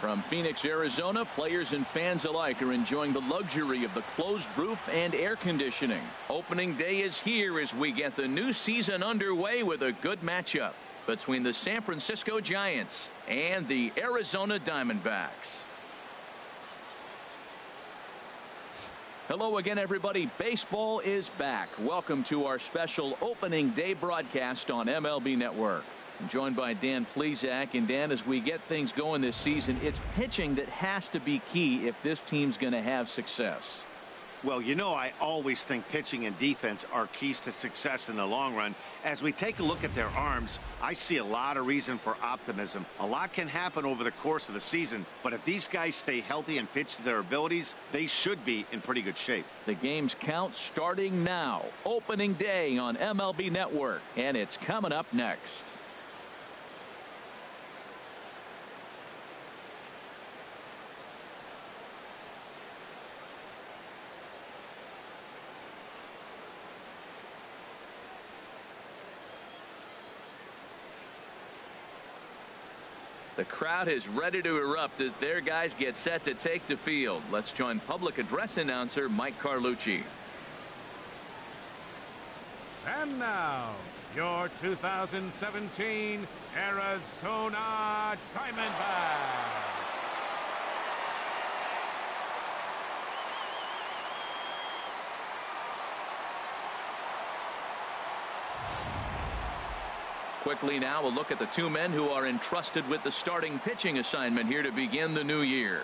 From Phoenix, Arizona, players and fans alike are enjoying the luxury of the closed roof and air conditioning. Opening day is here as we get the new season underway with a good matchup between the San Francisco Giants and the Arizona Diamondbacks. Hello again, everybody. Baseball is back. Welcome to our special opening day broadcast on MLB Network. I'm joined by Dan Plesac. And Dan, as we get things going this season, it's pitching that has to be key if this team's going to have success. Well, you know, I always think pitching and defense are keys to success in the long run. As we take a look at their arms, I see a lot of reason for optimism. A lot can happen over the course of a season, but if these guys stay healthy and pitch to their abilities, they should be in pretty good shape. The game's count starting now. Opening day on MLB Network, and it's coming up next. The crowd is ready to erupt as their guys get set to take the field. Let's join public address announcer Mike Carlucci. And now, your 2017 Arizona Diamondbacks. Quickly now, a look at the two men who are entrusted with the starting pitching assignment here to begin the new year.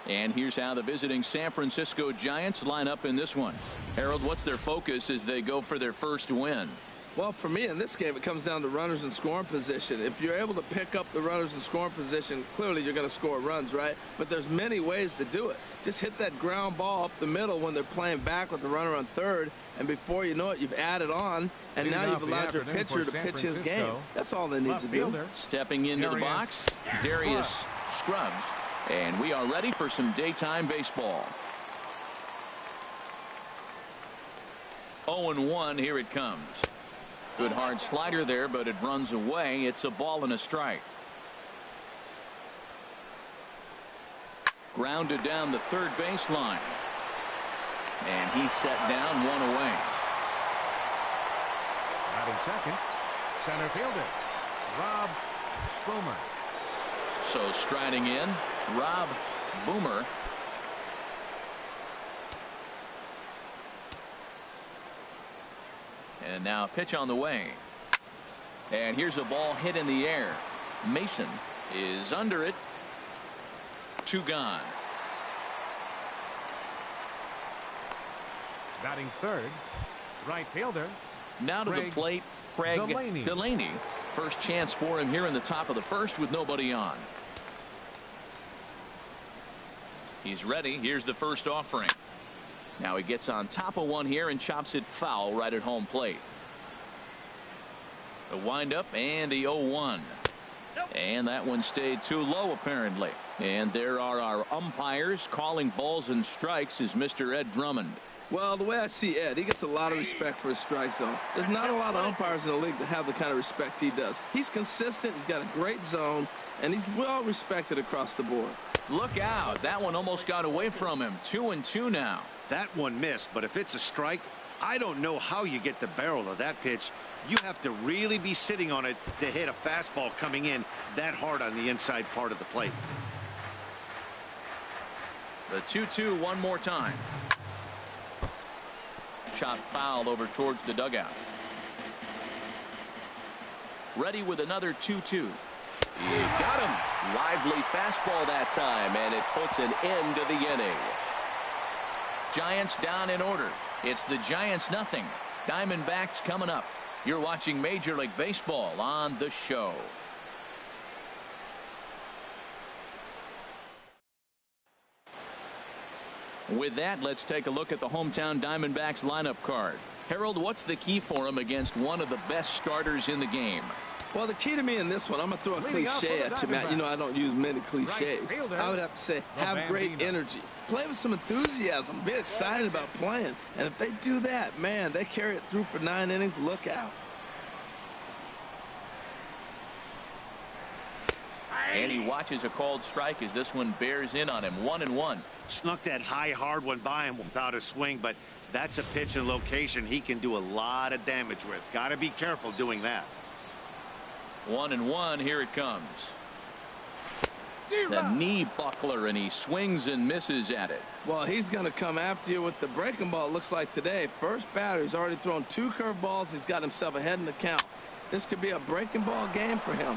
And here's how the visiting San Francisco Giants line up in this one. Harold, what's their focus as they go for their first win? Well, for me in this game, it comes down to runners in scoring position. If you're able to pick up the runners in scoring position, clearly you're going to score runs, right? But there's many ways to do it. Just hit that ground ball up the middle when they're playing back with the runner on third, and before you know it, you've added on, and now you've allowed your pitcher to pitch his game. That's all they need to do. Stepping into the box, Darius Scruggs, and we are ready for some daytime baseball. 0-1, here it comes. Good hard slider there, but it runs away. It's a ball and a strike. Grounded down the third baseline. And he's set down, one away. Batting second, center fielder, Rob Boomer. So striding in, Rob Boomer. And now pitch on the way. And here's a ball hit in the air. Mason is under it. Two gone. Batting third, right fielder. Now to the plate, Craig Delaney. First chance for him here in the top of the first with nobody on. He's ready. Here's the first offering. Now he gets on top of one here and chops it foul right at home plate. The windup and the 0-1. And that one stayed too low apparently. And there are our umpires calling balls and strikes is Mr. Ed Drummond. Well, the way I see Ed, he gets a lot of respect for his strike zone. There's not a lot of umpires in the league that have the kind of respect he does. He's consistent, he's got a great zone, and he's well respected across the board. Look out. That one almost got away from him. 2-2 now. That one missed, but if it's a strike, I don't know how you get the barrel of that pitch. You have to really be sitting on it to hit a fastball coming in that hard on the inside part of the plate. The 2-2 one more time. Shot foul over towards the dugout. Ready with another 2-2. He got him. Lively fastball that time, and it puts an end to the inning. Giants down in order. It's the Giants nothing. Diamondbacks coming up. You're watching Major League Baseball on The Show. With that, let's take a look at the hometown Diamondbacks lineup card. Harold, what's the key for him against one of the best starters in the game? Well, the key to me in this one, I'm going to throw a cliche at you, Matt. You know I don't use many cliches. I would have to say, have great energy. Play with some enthusiasm. Be excited about playing. And if they do that, man, they carry it through for 9 innings. Look out. And he watches a called strike as this one bears in on him. 1-1. Snuck that high, hard one by him without a swing, but that's a pitch and location he can do a lot of damage with. Got to be careful doing that. 1-1. Here it comes. The knee buckler, and he swings and misses at it. Well, he's going to come after you with the breaking ball, it looks like today. First batter, he's already thrown 2 curveballs. He's got himself ahead in the count. This could be a breaking ball game for him.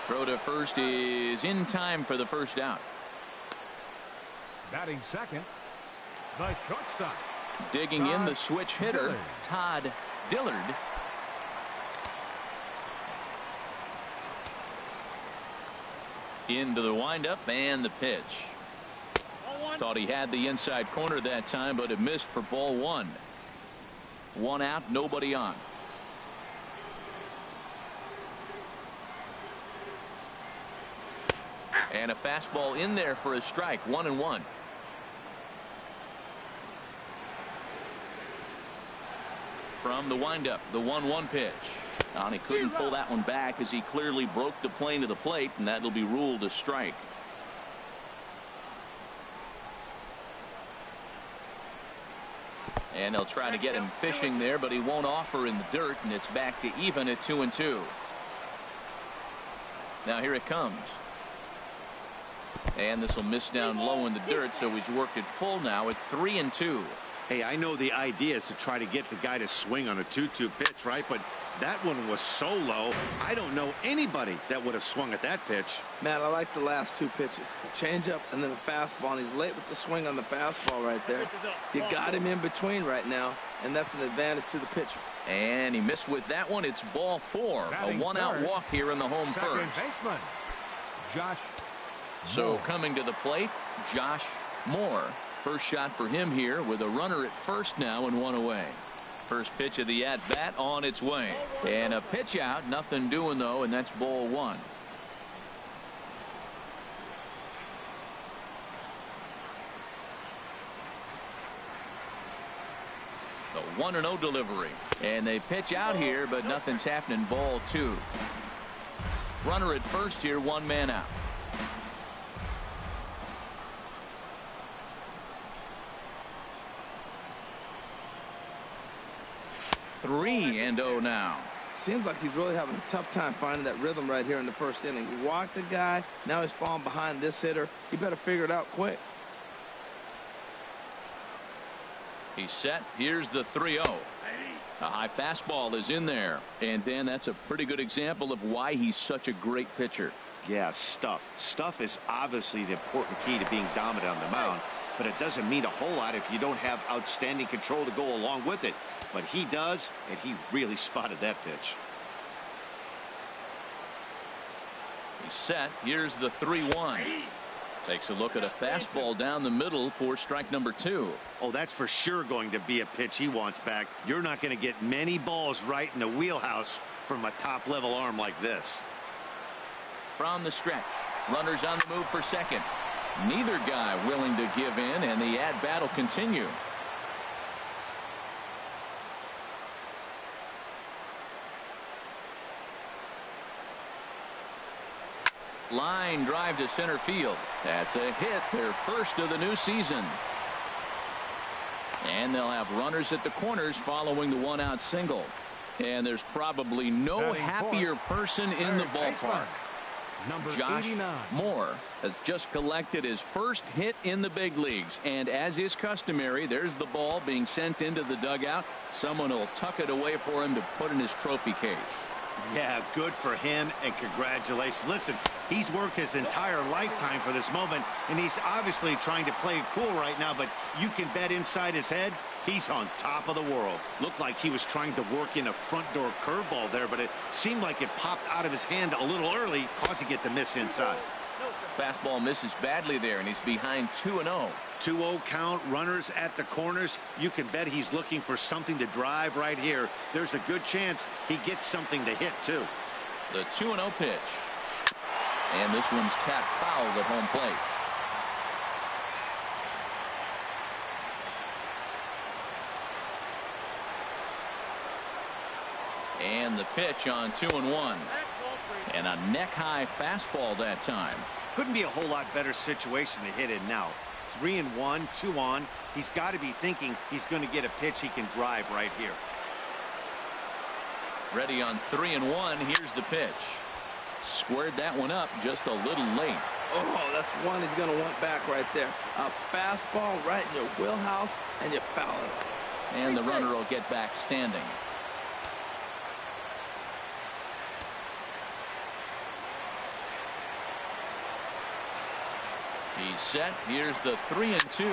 Throw to first is in time for the first out. Batting second, the shortstop. Digging in the switch hitter, Todd Dillard. Into the windup and the pitch. Thought he had the inside corner that time, but it missed for ball 1. 1 out, nobody on. And a fastball in there for a strike. 1-1. From the windup, the 1-1 pitch. And he couldn't pull that one back as he clearly broke the plane of the plate, and that'll be ruled a strike. And they'll try to get him fishing there, but he won't offer in the dirt, and it's back to even at 2-2. Now here it comes. And this will miss down low in the dirt, so he's worked it full now at 3-2. Hey, I know the idea is to try to get the guy to swing on a 2-2 pitch, right? But that one was so low, I don't know anybody that would have swung at that pitch. Man, I like the last 2 pitches. A changeup and then a fastball, and he's late with the swing on the fastball right there. You got him in between right now, and that's an advantage to the pitcher. And he missed with that one. It's ball 4. A 1-out walk here in the home first. Baseman, Josh So Moore. coming to the plate, Josh Moore. First shot for him here with a runner at first now and 1 away. First pitch of the at-bat on its way. And a pitch out, nothing doing though, and that's ball 1. The 1-0 delivery. And they pitch out here, but nothing's happening. Ball 2. Runner at first here, 1 man out. 3-0 now. Seems like he's really having a tough time finding that rhythm right here in the first inning. He walked a guy, now he's falling behind this hitter. He better figure it out quick. He's set. Here's the 3-0. A high fastball is in there. And Dan, that's a pretty good example of why he's such a great pitcher. Yeah, stuff. Stuff is obviously the important key to being dominant on the mound, but it doesn't mean a whole lot if you don't have outstanding control to go along with it. But he does, and he really spotted that pitch. He's set. Here's the 3-1. Takes a look at a fastball down the middle for strike number 2. Oh, that's for sure going to be a pitch he wants back. You're not going to get many balls right in the wheelhouse from a top-level arm like this. From the stretch, runners on the move for second. Neither guy willing to give in, and the at-bat will continue. Line drive to center field. That's a hit, their first of the new season. And they'll have runners at the corners following the 1-out single. And there's probably no happier person in the ballpark. Number Josh 89. Moore has just collected his first hit in the big leagues. And as is customary, there's the ball being sent into the dugout. Someone will tuck it away for him to put in his trophy case. Yeah, good for him, and congratulations. Listen, he's worked his entire lifetime for this moment, and he's obviously trying to play it cool right now, but you can bet inside his head, he's on top of the world. Looked like he was trying to work in a front door curveball there, but it seemed like it popped out of his hand a little early, causing it to miss inside. Fastball misses badly there, and he's behind 2-0. 2-0 count, runners at the corners. You can bet he's looking for something to drive right here. There's a good chance he gets something to hit, too. The 2-0 pitch. And this one's tapped foul at home plate. And the pitch on 2-1. And a neck-high fastball that time. Couldn't be a whole lot better situation to hit in now. 3-1, 2 on. He's got to be thinking he's going to get a pitch he can drive right here. Ready on 3-1. Here's the pitch. Squared that one up just a little late. Oh, that's one he's going to want back right there. A fastball right in your wheelhouse, and you foul it. And the runner will get back standing. He's set. Here's the 3-2.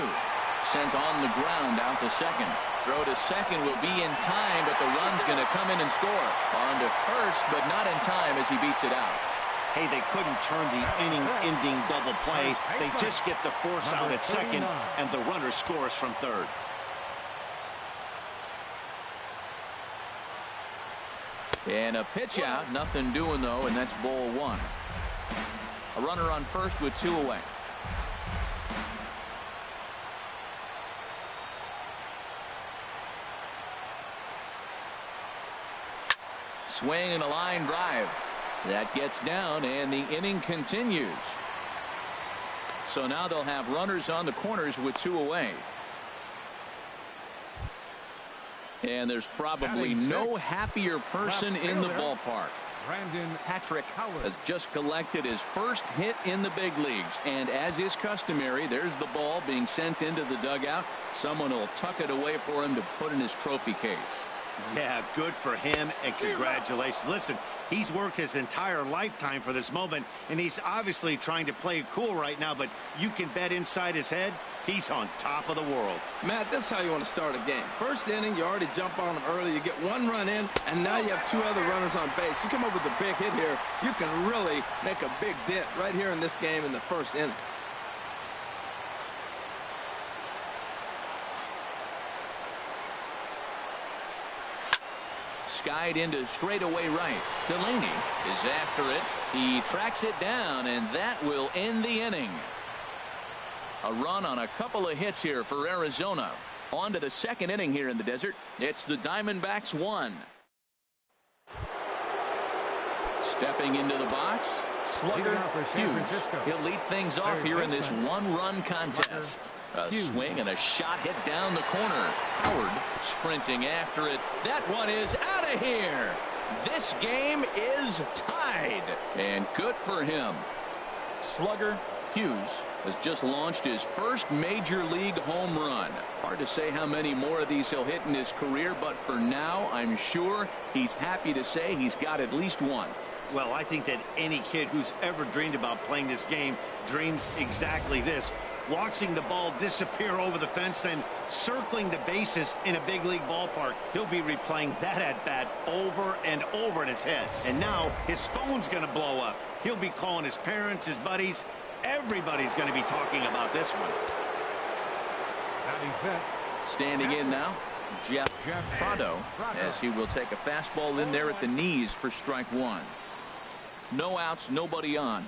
Sent on the ground out to second. Throw to second will be in time, but the run's going to come in and score. On to first, but not in time as he beats it out. Hey, they couldn't turn the inning-ending double play. They just get the force out at second, and the runner scores from third. And a pitch out. Nothing doing, though, and that's ball one. A runner on first with 2 away. Swing and a line drive. That gets down, and the inning continues. So now they'll have runners on the corners with 2 away. And there's probably no happier person in the ballpark. Patrick has just collected his first hit in the big leagues, and as is customary, there's the ball being sent into the dugout. Someone will tuck it away for him to put in his trophy case. Yeah, good for him, and congratulations. Listen, he's worked his entire lifetime for this moment, and he's obviously trying to play it cool right now, but you can bet inside his head, he's on top of the world. Matt, this is how you want to start a game. First inning, you already jump on them early. You get 1 run in, and now you have 2 other runners on base. You come up with a big hit here, you can really make a big dent right here in this game in the first inning. Skied into straightaway right. Delaney is after it. He tracks it down, and that will end the inning. A run on a couple of hits here for Arizona. On to the second inning here in the desert. It's the Diamondbacks 1. Stepping into the box, slugger Hughes. He'll lead things off here in this 1-run contest. A swing and a shot hit down the corner. Howard sprinting after it. That one is out of here. This game is tied, and good for him. Slugger Hughes has just launched his first major league home run. Hard to say how many more of these he'll hit in his career, but for now, I'm sure he's happy to say he's got at least one. Well, I think that any kid who's ever dreamed about playing this game dreams exactly this. Watching the ball disappear over the fence, then circling the bases in a big league ballpark. He'll be replaying that at bat over and over in his head. And now his phone's going to blow up. He'll be calling his parents, his buddies. Everybody's going to be talking about this one. Standing in now, Jeff Prado, as he will take a fastball in there at the knees for strike 1. No outs, nobody on.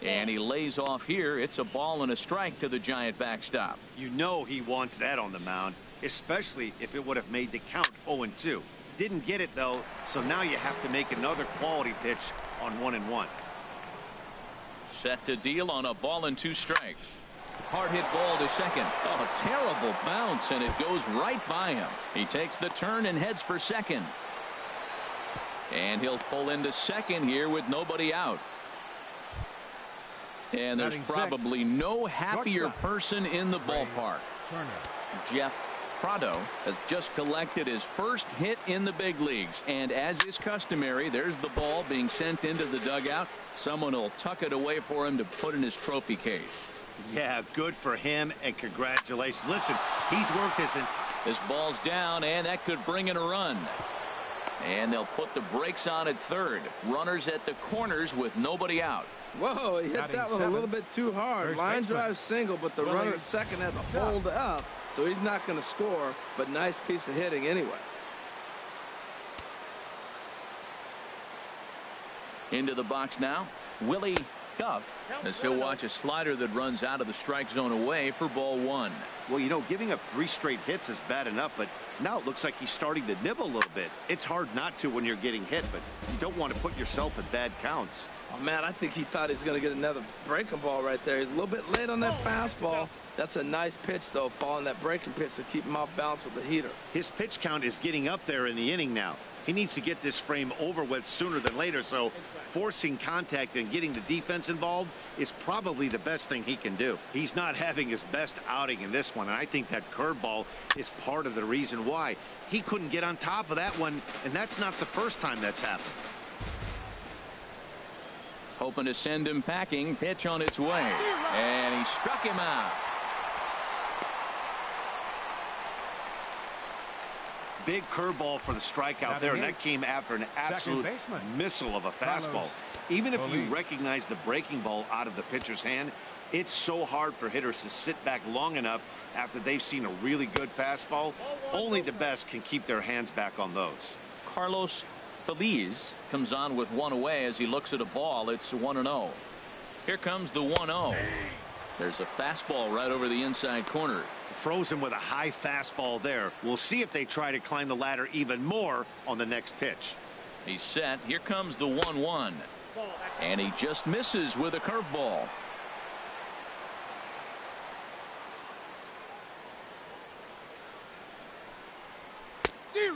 And he lays off here. It's a ball and a strike to the Giant backstop. You know he wants that on the mound, especially if it would have made the count 0-2. Didn't get it, though, so now you have to make another quality pitch on 1-1. Set to deal on a ball and 2 strikes. Hard hit ball to second. Oh, a terrible bounce, and it goes right by him. He takes the turn and heads for second. And he'll pull into second here with nobody out. And there's probably no happier person in the ballpark. Jeff Prado has just collected his first hit in the big leagues, and as is customary, there's the ball being sent into the dugout. Someone will tuck it away for him to put in his trophy case. Yeah, good for him, and congratulations. Listen, he's worked his... This ball's down, and that could bring in a run. And they'll put the brakes on at third. Runners at the corners with nobody out. Whoa, he hit that one a little bit too hard. Line drive single, but the runner at second had to hold up, so he's not going to score, but nice piece of hitting anyway. Into the box now, Willie Duff, as he'll watch a slider that runs out of the strike zone away for ball one. Well, you know, giving up 3 straight hits is bad enough, but now it looks like he's starting to nibble a little bit. It's hard not to when you're getting hit, but you don't want to put yourself in bad counts. Oh, man, I think he thought he was going to get another breaking ball right there. He's a little bit late on that fastball. That's a nice pitch, though, following that breaking pitch to keep him off balance with the heater. His pitch count is getting up there in the inning now. He needs to get this frame over with sooner than later, so forcing contact and getting the defense involved is probably the best thing he can do. He's not having his best outing in this one, and I think that curveball is part of the reason why. He couldn't get on top of that one, and that's not the first time that's happened. Hoping to send him packing. Pitch on its way, and he struck him out. Big curveball for the strikeout there, and that came after an absolute missile of a fastball. Even if you recognize the breaking ball out of the pitcher's hand, it's so hard for hitters to sit back long enough after they've seen a really good fastball. Only the best can keep their hands back on those. Carlos Feliz comes on with one away as he looks at a ball. It's 1-0. Here comes the 1-0. There's a fastball right over the inside corner. Frozen with a high fastball there. We'll see if they try to climb the ladder even more on the next pitch. He's set. Here comes the 1-1. And he just misses with a curveball.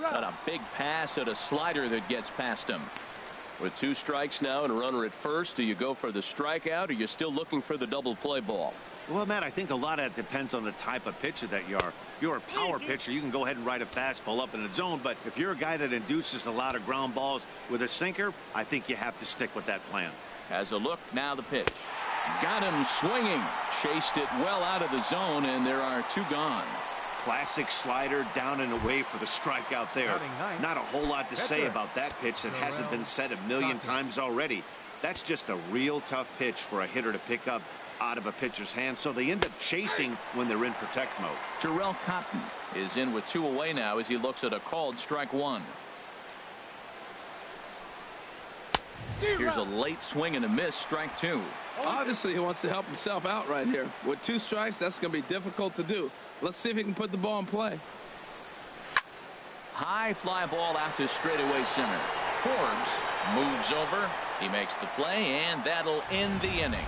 Got a big pass at a slider that gets past him. With 2 strikes now and a runner at first, do you go for the strikeout, or are you still looking for the double play ball? Well, Matt, I think a lot of that depends on the type of pitcher that you are. If you're a power pitcher, you can go ahead and ride a fastball up in the zone, but if you're a guy that induces a lot of ground balls with a sinker, I think you have to stick with that plan. As a look, now the pitch. Got him swinging. Chased it well out of the zone, and there are 2 gone. Classic slider down and away for the strikeout there. Not a whole lot to say about that pitch that hasn't been said a million times already. That's just a real tough pitch for a hitter to pick up out of a pitcher's hand, so they end up chasing when they're in protect mode. Jarrell Cotton is in with 2 away now as he looks at a called strike 1. Here's a late swing and a miss, strike 2. Obviously, he wants to help himself out right here. With 2 strikes, that's going to be difficult to do. Let's see if he can put the ball in play. High fly ball out to straightaway center. Forbes moves over. He makes the play, and that'll end the inning.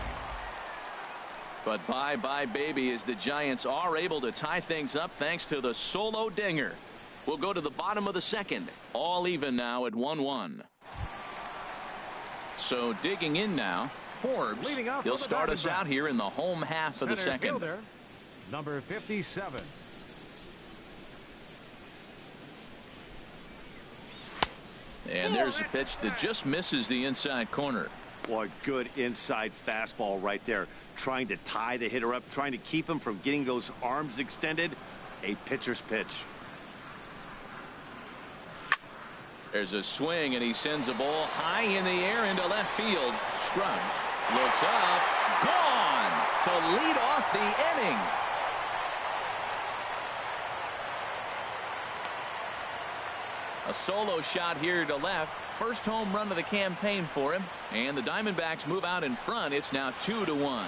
But bye-bye, baby, as the Giants are able to tie things up thanks to the solo dinger. We'll go to the bottom of the second. All even now at 1-1. So digging in now, Forbes. He'll start us out here in the home half of the second. Fielder, number 57. And there's a pitch that just misses the inside corner. Boy, good inside fastball right there. Trying to tie the hitter up, trying to keep him from getting those arms extended. A pitcher's pitch. There's a swing, and he sends a ball high in the air into left field. Scruggs looks up, gone to lead off the inning. A solo shot here to left. First home run of the campaign for him, and the Diamondbacks move out in front. It's now 2-1.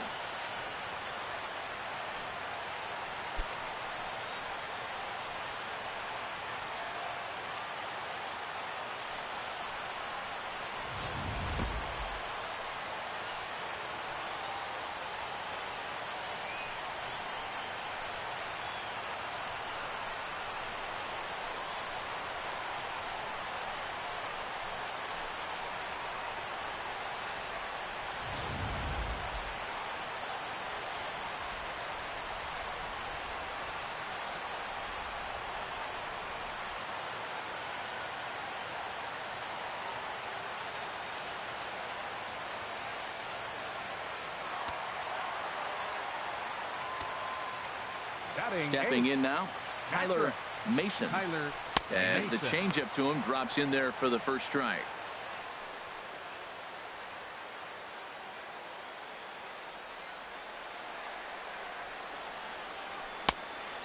Stepping in now, Tyler Mason. As the changeup to him drops in there for the first strike.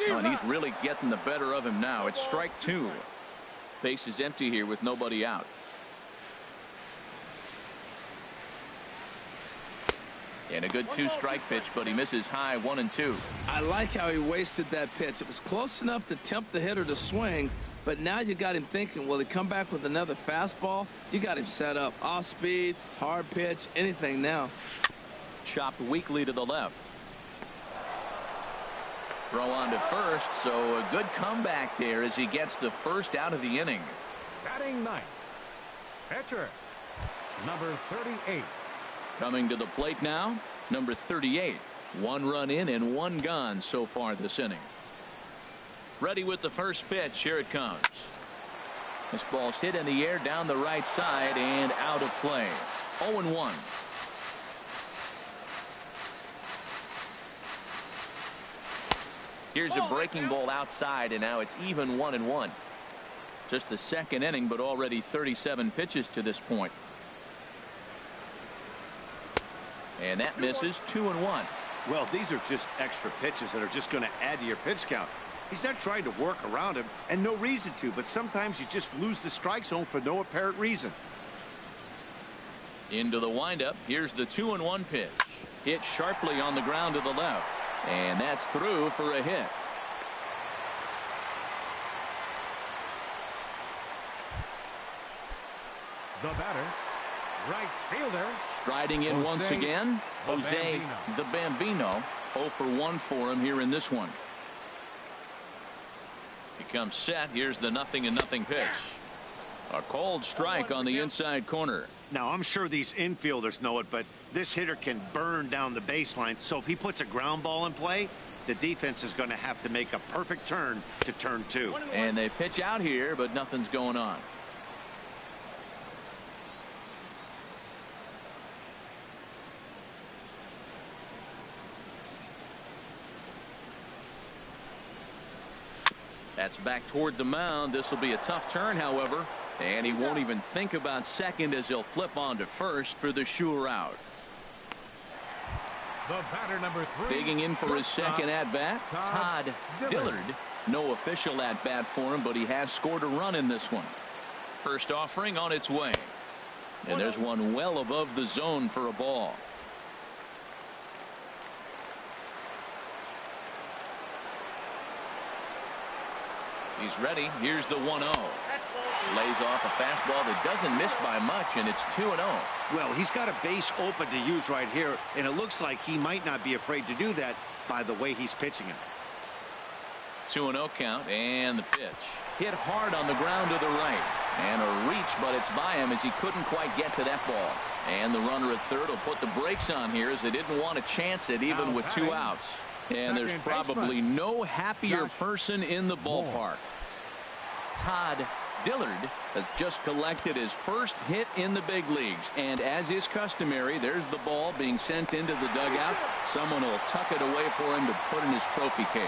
Oh, and he's really getting the better of him now. It's strike 2. Base is empty here with nobody out. And a good 2-strike pitch, but he misses high 1-2. I like how he wasted that pitch. It was close enough to tempt the hitter to swing, but now you got him thinking, will he come back with another fastball? You got him set up. Off speed, hard pitch, anything now. Chopped weakly to the left. Throw on to first, so a good comeback there as he gets the first out of the inning. Batting ninth, pitcher, number 38. Coming to the plate now, number 38. 1 run in and 1 gone so far this inning. Ready with the first pitch. Here it comes. This ball's hit in the air down the right side and out of play. 0-1. Here's a breaking ball outside, and now it's even 1-1. Just the second inning, but already 37 pitches to this point. And that misses. 2-1. Well, these are just extra pitches that are just going to add to your pitch count. He's not trying to work around him, and no reason to, but sometimes you just lose the strike zone for no apparent reason. Into the windup. Here's the 2-1 pitch. Hit sharply on the ground to the left. And that's through for a hit. The batter, right fielder. Striding in once again, Jose the Bambino. 0 for 1 for him here in this one. He comes set. Here's the 0-0 pitch. A cold strike on the inside corner. Now, I'm sure these infielders know it, but this hitter can burn down the baseline. So if he puts a ground ball in play, the defense is going to have to make a perfect turn to turn 2. And they pitch out here, but nothing's going on. That's back toward the mound. This will be a tough turn, however. And he won't even think about second as he'll flip on to first for the sure out. The batter, number 3. Digging in for his second at-bat, Todd Dillard. No official at-bat for him, but he has scored a run in this one. First offering on its way. And there's one well above the zone for a ball. He's ready. Here's the 1-0. Lays off a fastball that doesn't miss by much, and it's 2-0. Well, he's got a base open to use right here, and it looks like he might not be afraid to do that by the way he's pitching it. 2-0 count, and the pitch. Hit hard on the ground to the right. And a reach, but it's by him as he couldn't quite get to that ball. And the runner at third will put the brakes on here as they didn't want to chance it even with 2 outs. And there's probably no happier person in the ballpark. Todd Dillard has just collected his first hit in the big leagues. And as is customary, there's the ball being sent into the dugout. Someone will tuck it away for him to put in his trophy case.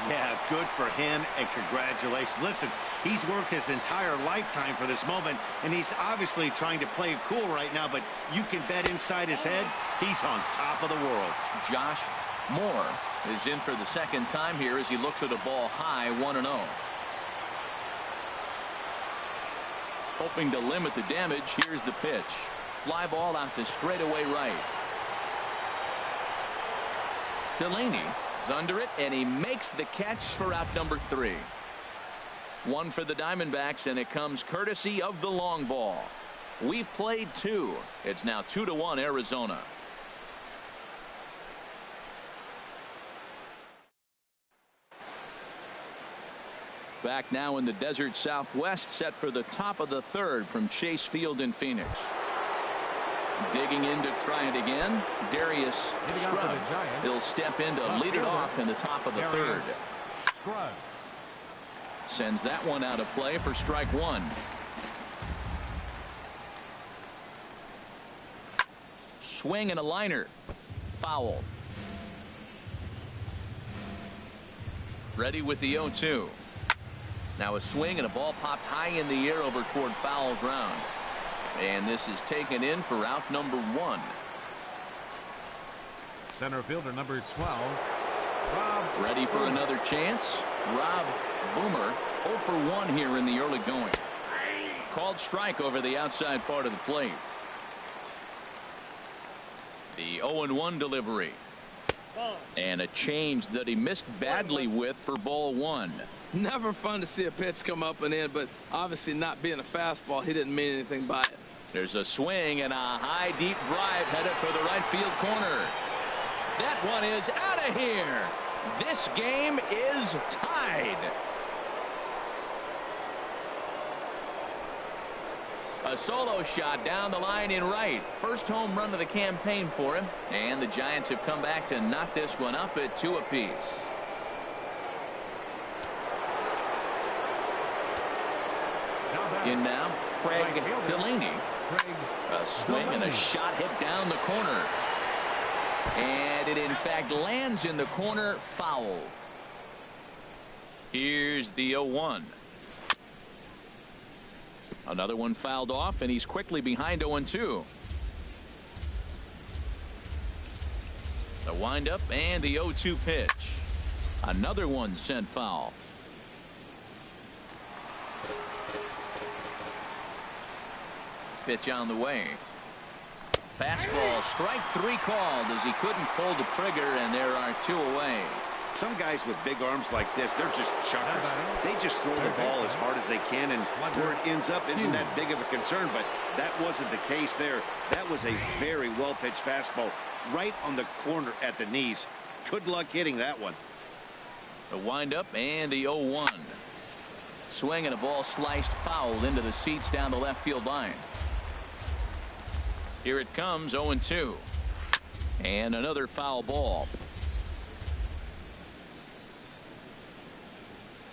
Yeah, good for him, and congratulations. Listen, he's worked his entire lifetime for this moment, and he's obviously trying to play it cool right now, but you can bet inside his head, he's on top of the world. Josh Moore is in for the second time here as he looks at a ball high, 1-0. Hoping to limit the damage, here's the pitch. Fly ball out to straightaway right. Delaney is under it, and he makes the catch for out number 3. 1 for the Diamondbacks, and it comes courtesy of the long ball. We've played 2. It's now 2-1 Arizona. Back now in the desert Southwest, set for the top of the 3rd from Chase Field in Phoenix. Digging in to try it again, Darius Scruggs. He'll step in to lead it off in the top of the 3rd. Sends that one out of play for strike 1. Swing and a liner. Foul. Ready with the 0-2. Now a swing and a ball popped high in the air over toward foul ground. And this is taken in for out number 1. Center fielder number 12. Rob ready for another chance. Rob Boomer 0 for 1 here in the early going. Called strike over the outside part of the plate. The 0-1 delivery. And a change that he missed badly with for ball one. Never fun to see a pitch come up and in, but obviously not being a fastball, he didn't mean anything by it. There's a swing and a high deep drive headed for the right field corner. That one is out of here. This game is tied. A solo shot down the line in right. First home run of the campaign for him. And the Giants have come back to knock this one up at 2 apiece. In now, Craig Delaney. A swing and a shot hit down the corner. And it in fact lands in the corner, foul. Here's the 0-1. Another one fouled off, and he's quickly behind 0-2. The windup and the 0-2 pitch. Another one sent foul. Pitch on the way. Fastball, strike 3 called as he couldn't pull the trigger, and there are 2 away. Some guys with big arms like this, they're just chuckers. They just throw the ball as hard as they can, and where it ends up isn't that big of a concern, but that wasn't the case there. That was a very well-pitched fastball right on the corner at the knees. Good luck hitting that one. The windup and the 0-1. Swing and a ball sliced foul into the seats down the left field line. Here it comes, 0-2. And another foul ball.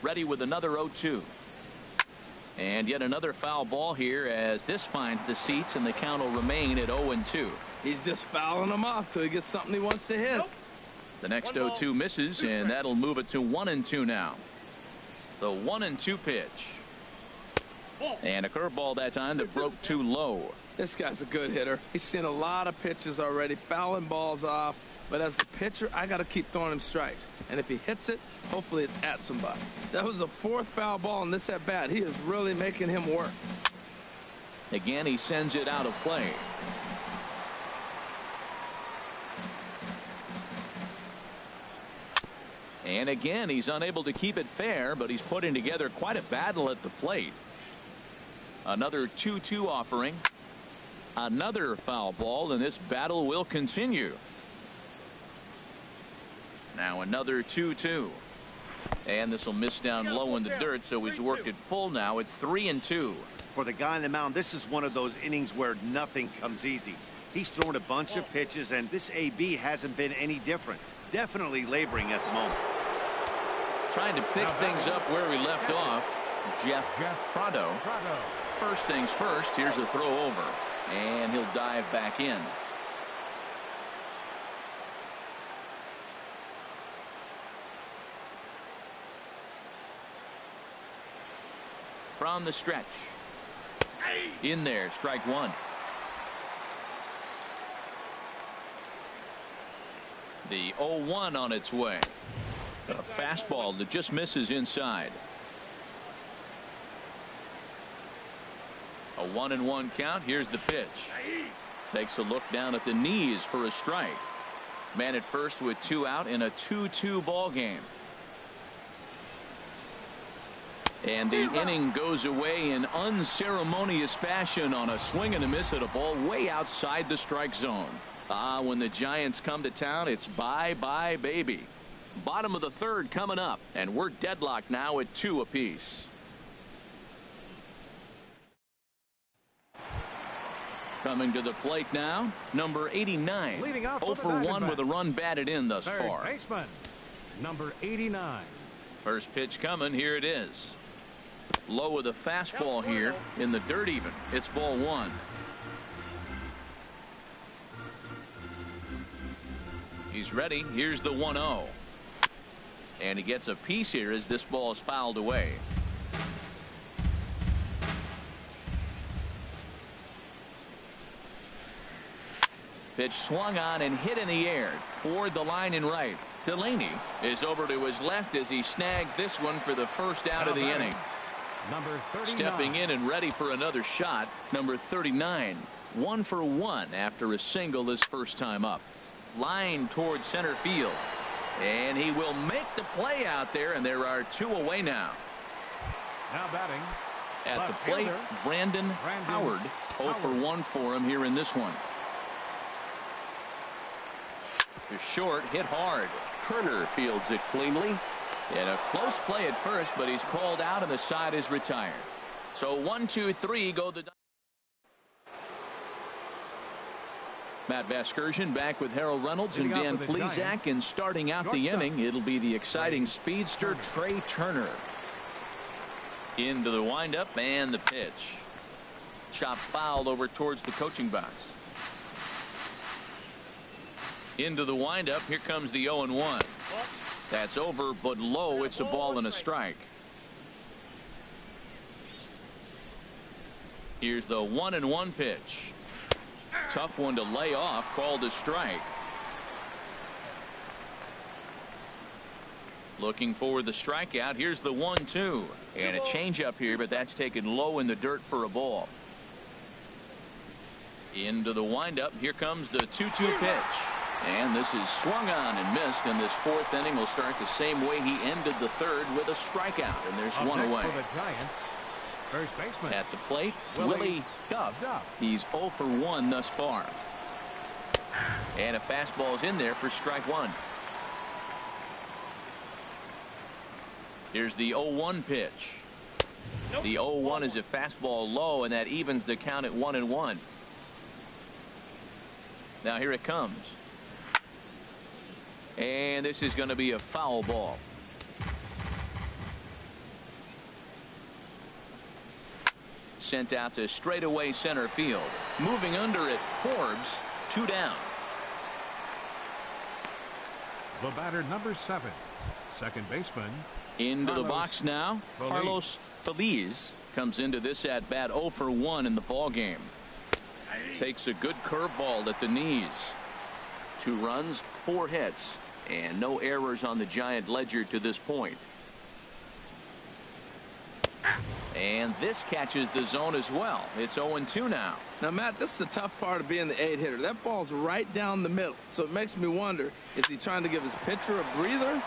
Ready with another 0-2. And yet another foul ball here as this finds the seats, and the count will remain at 0-2. He's just fouling them off till he gets something he wants to hit. The next 0-2 misses, and that'll move it to 1-2 now. The 1-2 pitch. And a curveball that time that broke too low. This guy's a good hitter. He's seen a lot of pitches already, fouling balls off. But as the pitcher, I got to keep throwing him strikes. And if he hits it, hopefully it's at somebody. That was the 4th foul ball in this at bat. He is really making him work. Again, he sends it out of play. And again, he's unable to keep it fair, but he's putting together quite a battle at the plate. Another 2-2 offering. Another foul ball, and this battle will continue. Now another 2-2. And this will miss down low in the dirt, so he's worked it full now at 3-2. For the guy on the mound, this is one of those innings where nothing comes easy. He's thrown a bunch of pitches, and this AB hasn't been any different. Definitely laboring at the moment. Trying to pick things up where we left off. Jeff Prado. First things first, here's a throw over. And he'll dive back in. From the stretch. In there, strike 1. The 0-1 on its way. A fastball that just misses inside. A 1-1 count. Here's the pitch. Takes a look down at the knees for a strike. Man at first with 2 out in a 2-2 ball game. And the inning goes away in unceremonious fashion on a swing and a miss at a ball way outside the strike zone. When the Giants come to town, it's bye-bye, baby. Bottom of the 3rd coming up, and we're deadlocked now at 2 apiece. Coming to the plate now, number 89. 0 for 1 with a run batted in thus far. Baseman, number 89. First pitch coming. Here it is. Low with a fastball here in the dirt even. It's ball 1. He's ready. Here's the 1-0. And he gets a piece here as this ball is fouled away. Pitch swung on and hit in the air toward the line in right. Delaney is over to his left as he snags this one for the first out of the inning. Number 39. Stepping in and ready for another shot, number 39, 1 for 1 after a single his first time up. Line towards center field. And he will make the play out there, and there are 2 away now. Now batting. At left the plate, fielder, Brandon Howard. 0 for 1 for him here in this one. To short, hit hard. Turner fields it cleanly. And a close play at first, but he's called out and the side is retired. So 1, 2, 3 go the. Matt Vasgersian back with Harold Reynolds and Dan Plesac, and starting out the inning, it'll be the exciting speedster Trey Turner. Into the windup and the pitch. Chop foul over towards the coaching box. Into the windup. Here comes the 0-1. That's over but low. It's a ball and a strike. Here's the 1-1 pitch. Tough one to lay off, called a strike. Looking for the strikeout. Here's the 1-2 and a changeup here, but that's taken low in the dirt for a ball. Into the windup. Here comes the 2-2 pitch, and this is swung on and missed, and this 4th inning will start the same way he ended the 3rd, with a strikeout, and there's 1 away. For the Giants, first baseman at the plate, Willie Duff. He's 0 for 1 thus far, and a fastball's in there for strike 1. Here's the 0-1 pitch. The 0-1 is a fastball low, and that evens the count at 1-1. Now here it comes. And this is going to be a foul ball. Sent out to straightaway center field. Moving under it, Forbes, 2 down. The batter, number 7, second baseman. Into the box now. Carlos Feliz comes into this at bat 0 for 1 in the ball game. Takes a good curveball at the knees. 2 runs, 4 hits, and no errors on the Giant ledger to this point. And this catches the zone as well. It's 0-2 now. Now, Matt, this is the tough part of being the 8-hitter. That ball's right down the middle. So it makes me wonder, is he trying to give his pitcher a breather,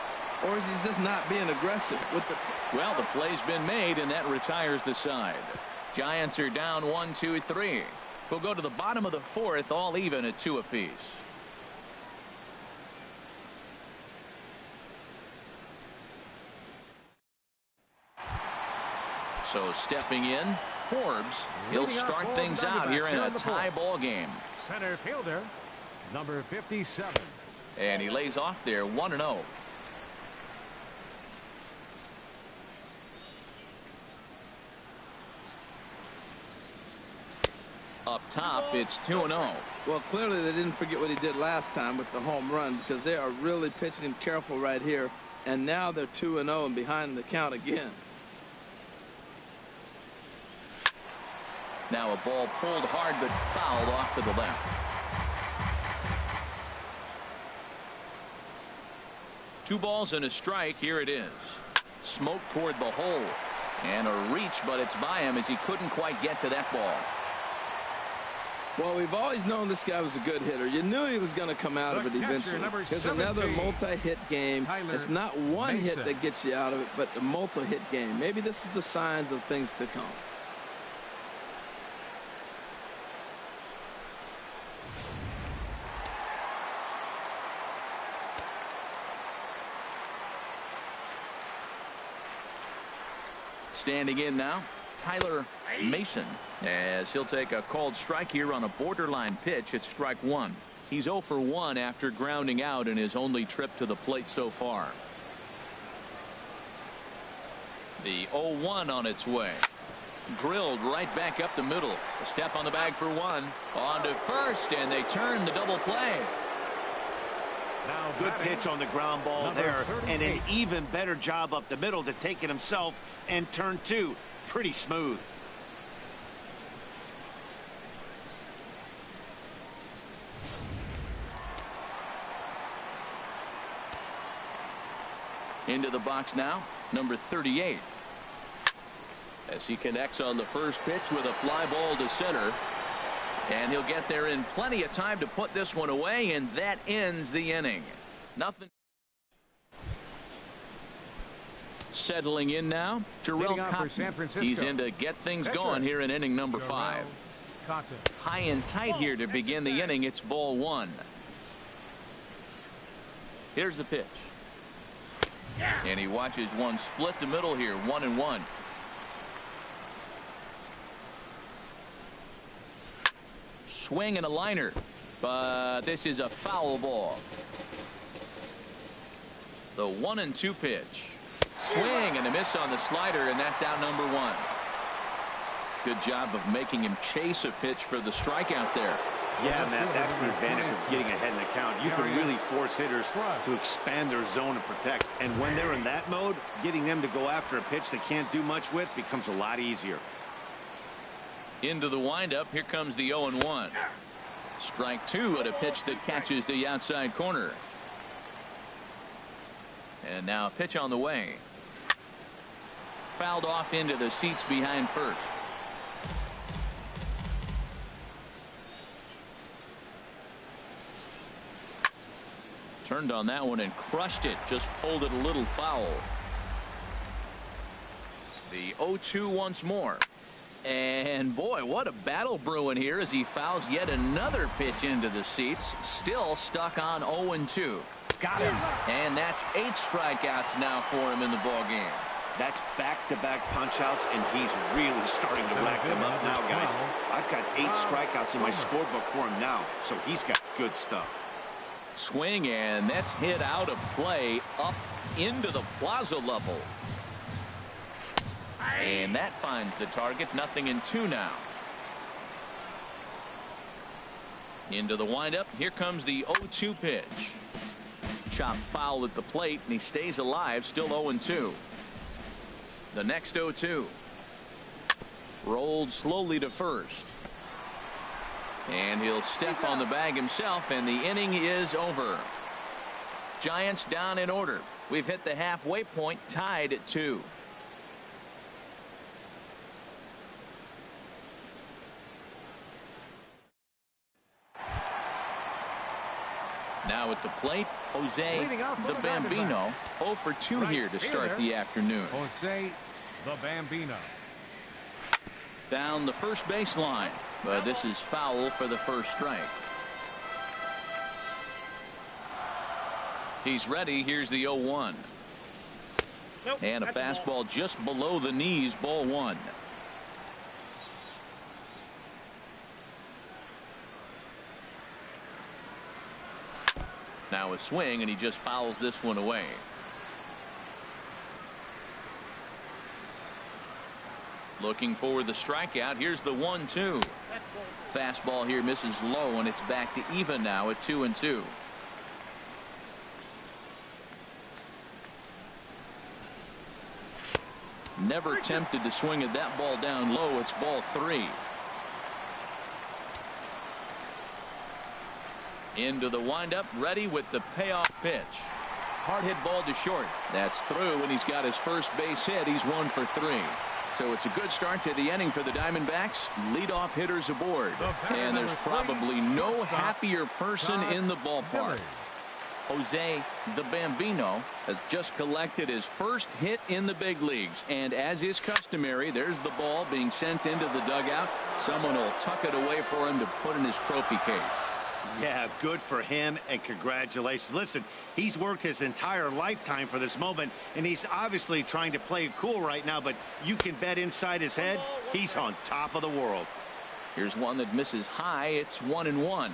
or is he just not being aggressive with the. Well, the play's been made, and that retires the side. Giants are down 1, 2, 3. We'll go to the bottom of the 4th, all even at 2 apiece. So stepping in, Forbes. He'll start things out here in a tie ball game. Center fielder, number 57. And he lays off there, 1-0. Up top, it's 2-0. Well, clearly they didn't forget what he did last time with the home run, because they are really pitching him careful right here. And now they're 2-0 and behind the count again. Now a ball pulled hard but fouled off to the left. Two balls and a strike. Here it is. Smoke toward the hole. And a reach, but it's by him as he couldn't quite get to that ball. Well, we've always known this guy was a good hitter. You knew he was going to come out of it eventually. Here's another multi-hit game. It's not one hit that gets you out of it, but the multi-hit game. Maybe this is the signs of things to come. Standing in now, Tyler Mason, as he'll take a called strike here on a borderline pitch at strike one. He's 0 for 1 after grounding out in his only trip to the plate so far. The 0-1 on its way. Drilled right back up the middle. A step on the bag for one. On to first, and they turn the double play. Good pitch on the ground ball there, and an even better job up the middle to take it himself and turn two. Pretty smooth. Into the box now, number 38. As he connects on the first pitch with a fly ball to center. And he'll get there in plenty of time to put this one away, and that ends the inning. Nothing. Settling in now, Jarrell Cotton. He's in to get things going here in inning number 5. High and tight here to begin the inning. It's ball 1. Here's the pitch. And he watches one split the middle here, 1-1. Swing and a liner, but this is a foul ball. The 1-2 pitch. Swing and a miss on the slider, and that's out number 1. Good job of making him chase a pitch for the strikeout there. Yeah, Matt, that's the advantage of getting ahead in the count. You can really force hitters to expand their zone and protect. And when they're in that mode, getting them to go after a pitch they can't do much with becomes a lot easier. Into the windup. Here comes the 0-1. Strike 2 at a pitch that catches the outside corner. And now a pitch on the way. Fouled off into the seats behind first. Turned on that one and crushed it. Just pulled it a little foul. The 0-2 once more. And boy, what a battle brewing here as he fouls yet another pitch into the seats. Still stuck on 0-2. Got him. And that's 8 strikeouts now for him in the ball game. That's back-to-back punch-outs, and he's really starting to rack them up now, guys. I've got 8 strikeouts in my scorebook for him now, so he's got good stuff. Swing, and that's hit out of play up into the plaza level. And that finds the target. 0-2 now. Into the windup. Here comes the 0-2 pitch. Chop foul at the plate, and he stays alive. Still 0-2. The next 0-2. Rolled slowly to first. And he'll step on the bag himself, and the inning is over. Giants down in order. We've hit the halfway point, tied at 2. Now at the plate, Jose the Bambino. 0 for 2 here to start the afternoon. Jose the Bambino. Down the first baseline, but this is foul for the first strike. He's ready. Here's the 0-1. And a fastball just below the knees, ball 1. Now a swing, and he just fouls this one away. Looking for the strikeout. Here's the 1-2. Fastball here misses low, and it's back to even now at 2-2. Never tempted to swing at that ball down low. It's ball 3. Into the windup, ready with the payoff pitch. Hard hit ball to short. That's through, and he's got his first base hit. He's 1 for 3. So it's a good start to the inning for the Diamondbacks. Leadoff hitters aboard. And there's probably no happier person in the ballpark. Jose the Bambino has just collected his first hit in the big leagues. And as is customary, there's the ball being sent into the dugout. Someone will tuck it away for him to put in his trophy case. Yeah, good for him, and congratulations. Listen, he's worked his entire lifetime for this moment, and he's obviously trying to play it cool right now, but you can bet inside his head, he's on top of the world. Here's one that misses high. It's 1-1.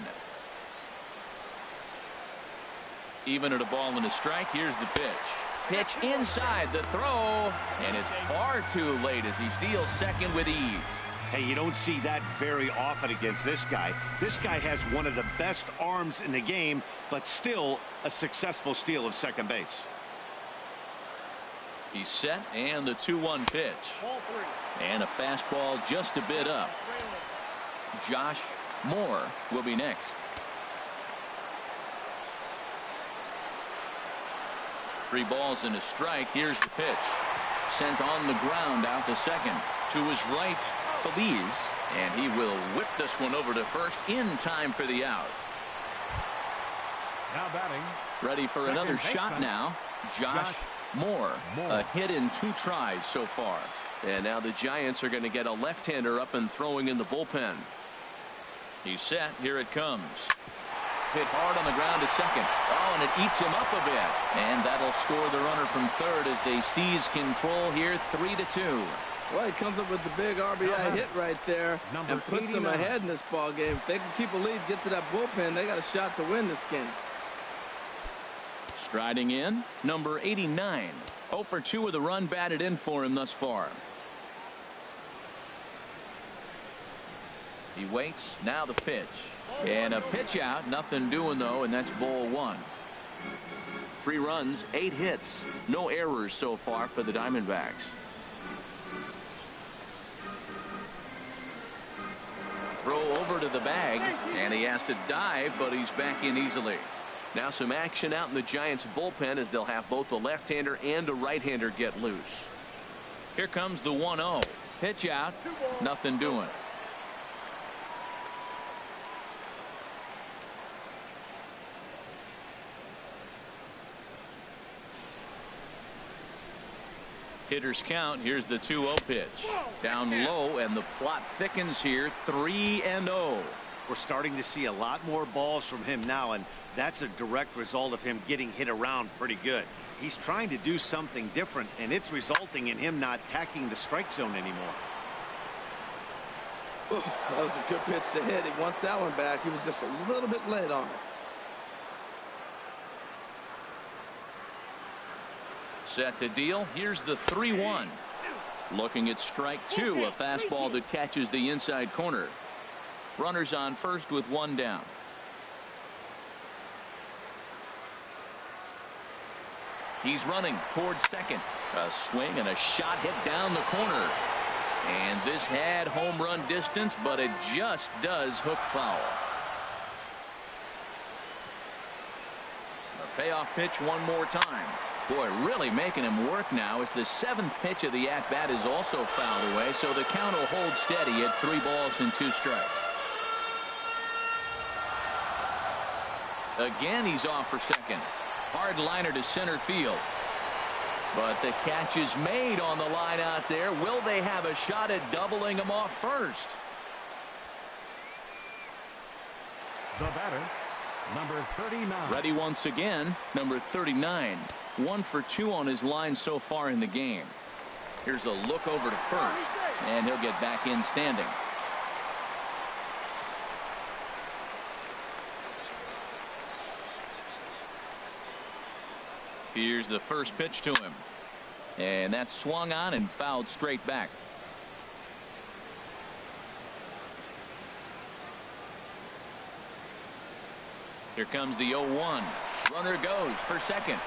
Even at a ball and a strike. Here's the pitch. Pitch inside the throw, and it's far too late as he steals second with ease. Hey, you don't see that very often against this guy. This guy has one of the best arms in the game, but still a successful steal of second base. He's set, and the 2-1 pitch. And a fastball just a bit up. Josh Moore will be next. 3 balls and a strike. Here's the pitch. Sent on the ground out to second. To his right, Feliz, and he will whip this one over to first in time for the out. Now batting. Ready for another shot now. Josh Moore. A hit in 2 tries so far. And now the Giants are going to get a left-hander up and throwing in the bullpen. He's set. Here it comes. Hit hard on the ground to second. Oh, and it eats him up a bit. And that'll score the runner from third as they seize control here, 3-2. Well, he comes up with the big RBI hit right there and puts them ahead in this ball game. If they can keep a lead, get to that bullpen, they got a shot to win this game. Striding in, number 89. 0 for 2 with a run batted in for him thus far. He waits. Now the pitch. And a pitch out. Nothing doing, though, and that's ball 1. 3 runs, 8 hits. No errors so far for the Diamondbacks. Throw over to the bag, and he has to dive, but he's back in easily. Now some action out in the Giants bullpen as they'll have both the left-hander and a right-hander get loose. Here comes the 1-0. Pitch out. Nothing doing. Hitters count. Here's the 2-0 pitch. Down low, and the plot thickens here. 3-0. We're starting to see a lot more balls from him now, and that's a direct result of him getting hit around pretty good. He's trying to do something different, and it's resulting in him not attacking the strike zone anymore. Ooh, that was a good pitch to hit. He wants that one back. He was just a little bit late on it. Set to deal. Here's the 3-1. Looking at strike 2, a fastball that catches the inside corner. Runners on first with 1 down. He's running towards second. A swing and a shot hit down the corner. And this had home run distance, but it just does hook foul. A payoff pitch one more time. Boy, really making him work now as the 7th pitch of the at-bat is also fouled away, so the count will hold steady at 3 balls and 2 strikes. Again, he's off for second. Hard liner to center field. But the catch is made on the line out there. Will they have a shot at doubling him off first? The batter, number 39. Ready once again, number 39. 1 for 2 on his line so far in the game. Here's a look over to first, and he'll get back in standing. Here's the first pitch to him, and that's swung on and fouled straight back. Here comes the 0-1. Runner goes for second.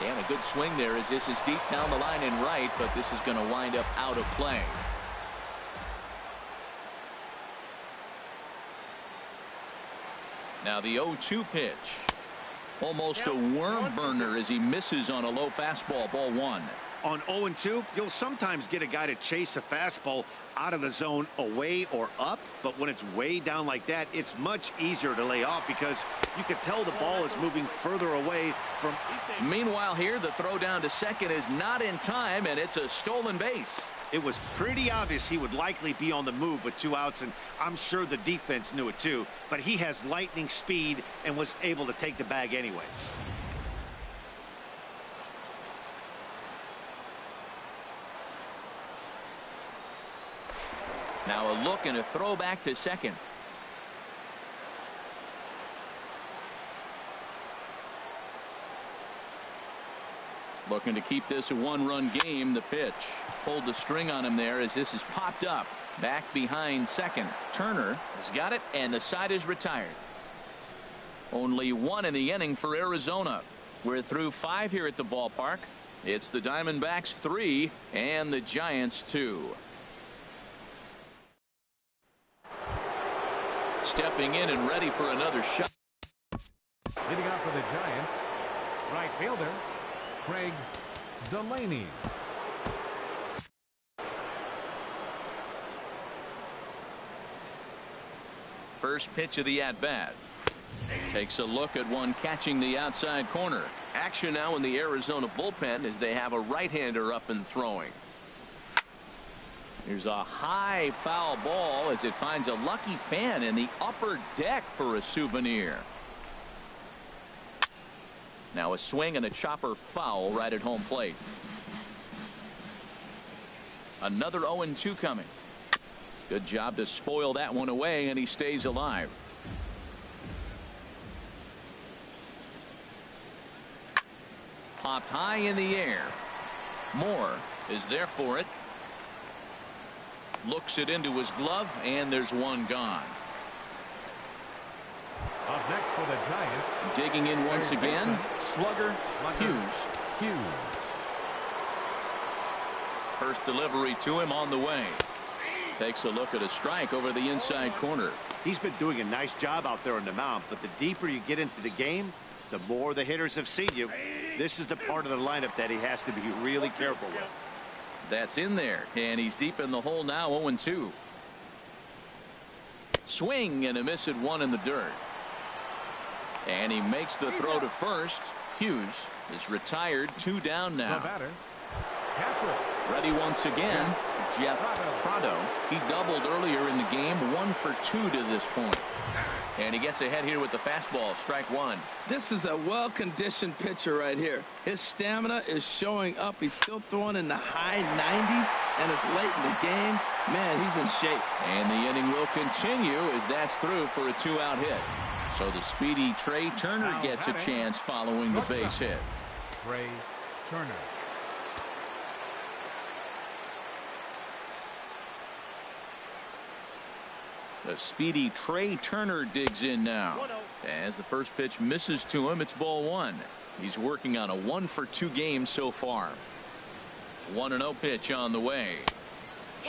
And a good swing there as this is deep down the line and right, but this is going to wind up out of play. Now the 0-2 pitch. Almost a worm burner as he misses on a low fastball, ball 1. On 0-2, you'll sometimes get a guy to chase a fastball out of the zone away or up, but when it's way down like that, it's much easier to lay off because you can tell the ball is moving further away from. Meanwhile here, the throw down to second is not in time, and it's a stolen base. It was pretty obvious he would likely be on the move with 2 outs, and I'm sure the defense knew it too, but he has lightning speed and was able to take the bag anyways. Now a look and a throw back to second. Looking to keep this a 1-run game. The pitch pulled the string on him there as this is popped up back behind second. Turner has got it, and the side is retired. Only 1 in the inning for Arizona. We're through 5 here at the ballpark. It's the Diamondbacks 3 and the Giants 2. Stepping in and ready for another shot. Leading off for the Giants, right fielder Craig Delaney. First pitch of the at-bat. Takes a look at one catching the outside corner. Action now in the Arizona bullpen as they have a right-hander up and throwing. Here's a high foul ball as it finds a lucky fan in the upper deck for a souvenir. Now a swing and a chopper foul right at home plate. Another 0-2 coming. Good job to spoil that one away, and he stays alive. Popped high in the air. Moore is there for it. Looks it into his glove, and there's one gone. Up next for the Giants. Digging in once again, slugger Hughes. First delivery to him on the way. Takes a look at a strike over the inside corner. He's been doing a nice job out there on the mound, but the deeper you get into the game, the more the hitters have seen you. This is the part of the lineup that he has to be really careful with. That's in there, and he's deep in the hole now. 0-2. Swing and a miss at one in the dirt. And he makes the throw to first. Hughes is retired. 2 down now. The batter, Castle. Ready once again, Jeff Prado. He doubled earlier in the game. 1 for 2 to this point. And he gets ahead here with the fastball. Strike one. This is a well-conditioned pitcher right here. His stamina is showing up. He's still throwing in the high 90s, and it's late in the game. Man, he's in shape. And the inning will continue as that's through for a 2-out hit. So the speedy Trey Turner gets a chance following the base hit. Trey Turner. The speedy Trey Turner digs in now. As the first pitch misses to him, it's ball 1. He's working on a 1 for 2 game so far. 1-0 pitch on the way.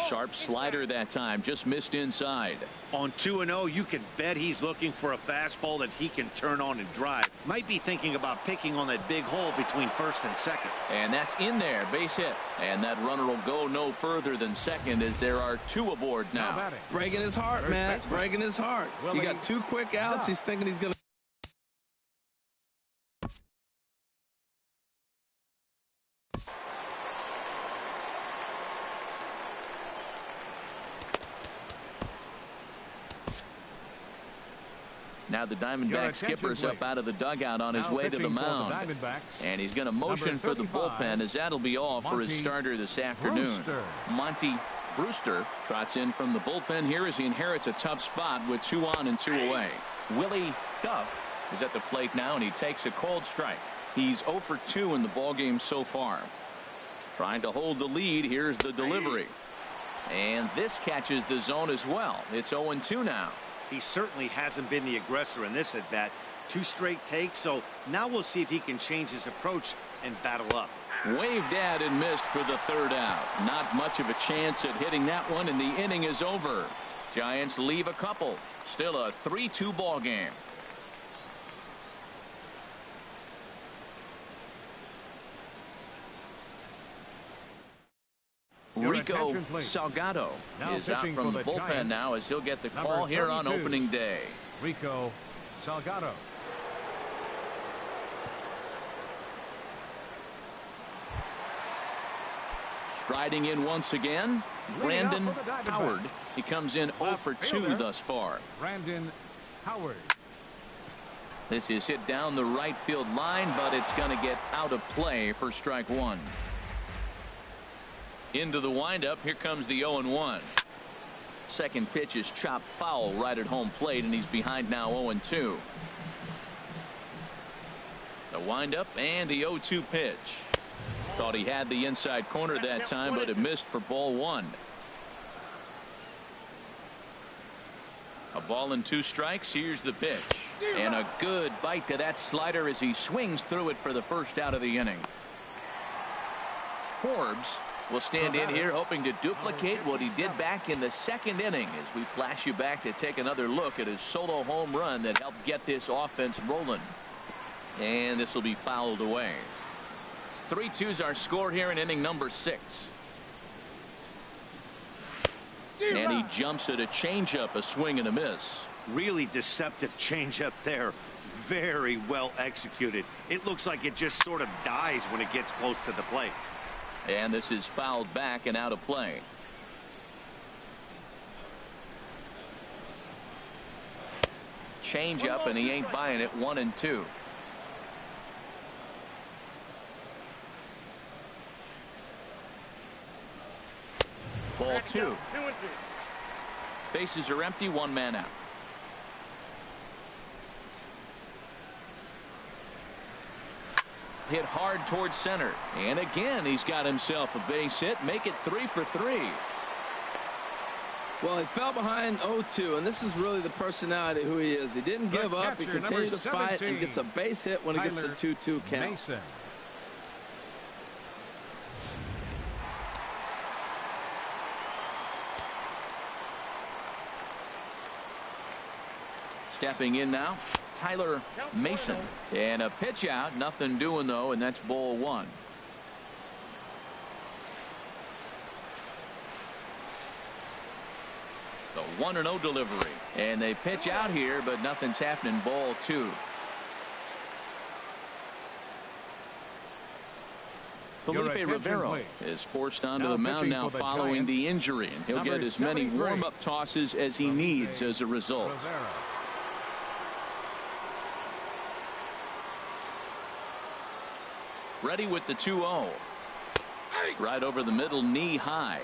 Sharp slider that time, just missed inside. On 2-0, you can bet he's looking for a fastball that he can turn on and drive. Might be thinking about picking on that big hole between first and second. And that's in there, base hit. And that runner will go no further than second as there are 2 aboard now. Breaking his heart, man. Breaking his heart. He got 2 quick outs. He's thinking he's going to. Now the Diamondback skipper's up out of the dugout on his way to the mound. And he's going to motion for the bullpen as that'll be all for his starter this afternoon. Monty Brewster trots in from the bullpen here as he inherits a tough spot with 2 on and 2 away. Willie Duff is at the plate now, and he takes a cold strike. He's 0 for 2 in the ballgame so far. Trying to hold the lead. Here's the delivery. And this catches the zone as well. It's 0-2 now. He certainly hasn't been the aggressor in this at bat. 2 straight takes, so now we'll see if he can change his approach and battle up. Waved at and missed for the 3rd out. Not much of a chance at hitting that one, and the inning is over. Giants leave a couple. Still a 3-2 ball game. Rico Salgado is out from the bullpen now as he'll get the call here on opening day. Rico Salgado. Striding in once again, Brandon Howard. He comes in 0 for 2 thus far. Brandon Howard. This is hit down the right field line, but it's going to get out of play for strike 1. Into the windup. Here comes the 0-1. Second pitch is chopped foul right at home plate, and he's behind now 0-2. The windup and the 0-2 pitch. Thought he had the inside corner that time, but it missed for ball 1. A ball and 2 strikes. Here's the pitch. And a good bite to that slider as he swings through it for the first out of the inning. Forbes will stand in here hoping to duplicate what he did back in the 2nd inning as we flash you back to take another look at his solo home run that helped get this offense rolling. And this will be fouled away. 3-2's our score here in inning number 6. And he jumps at a changeup, a swing and a miss. Really deceptive changeup there. Very well executed. It looks like it just sort of dies when it gets close to the plate. And this is fouled back and out of play. Changeup, and he ain't buying it. 1-2. Ball 2. Bases are empty, 1 man out. Hit hard towards center, and again he's got himself a base hit. Make it 3 for 3. Well, he fell behind 0-2, and this is really the personality who he is. He didn't give up. He continued to fight and gets a base hit when he gets the 2-2 count. Mason. Stepping in now, Tyler Mason. And a pitch out, nothing doing though, and that's ball 1. The 1-0 delivery, and they pitch out here, but nothing's happening. Ball 2. Felipe Rivero is forced onto the mound now following the injury, and he'll get as many warm-up tosses as he needs as a result. Ready with the 2-0. Right over the middle, knee high.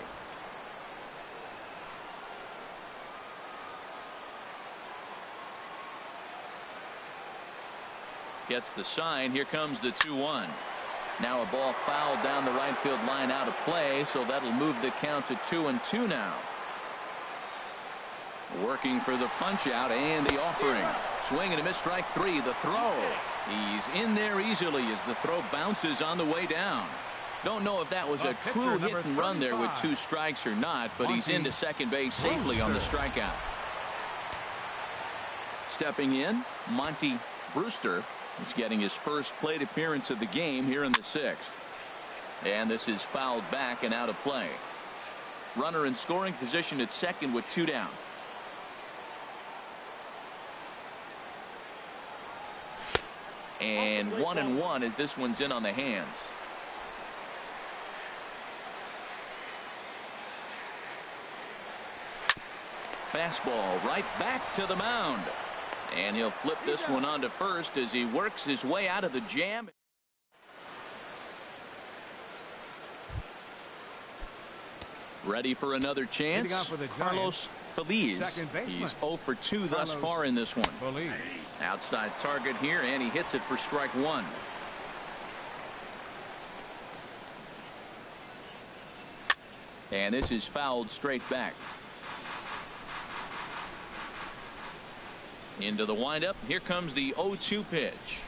Gets the sign. Here comes the 2-1. Now a ball fouled down the right field line, out of play, so that'll move the count to 2-2 now. Working for the punch out and the offering. Swing and a miss, strike 3. The throw. He's in there easily as the throw bounces on the way down. Don't know if that was a true hit and run there with 2 strikes or not, but he's into second base safely on the strikeout. Stepping in, Monty Brewster. He's getting his first plate appearance of the game here in the 6th. And this is fouled back and out of play. Runner in scoring position at second with 2 down. And 1-1 as this one's in on the hands. Fastball right back to the mound. And he'll flip this one onto first as he works his way out of the jam. Ready for another chance. Carlos Feliz. He's 0 for 2 thus far in this one. Outside target here, and he hits it for strike 1. And this is fouled straight back. Into the windup. Here comes the 0-2 pitch.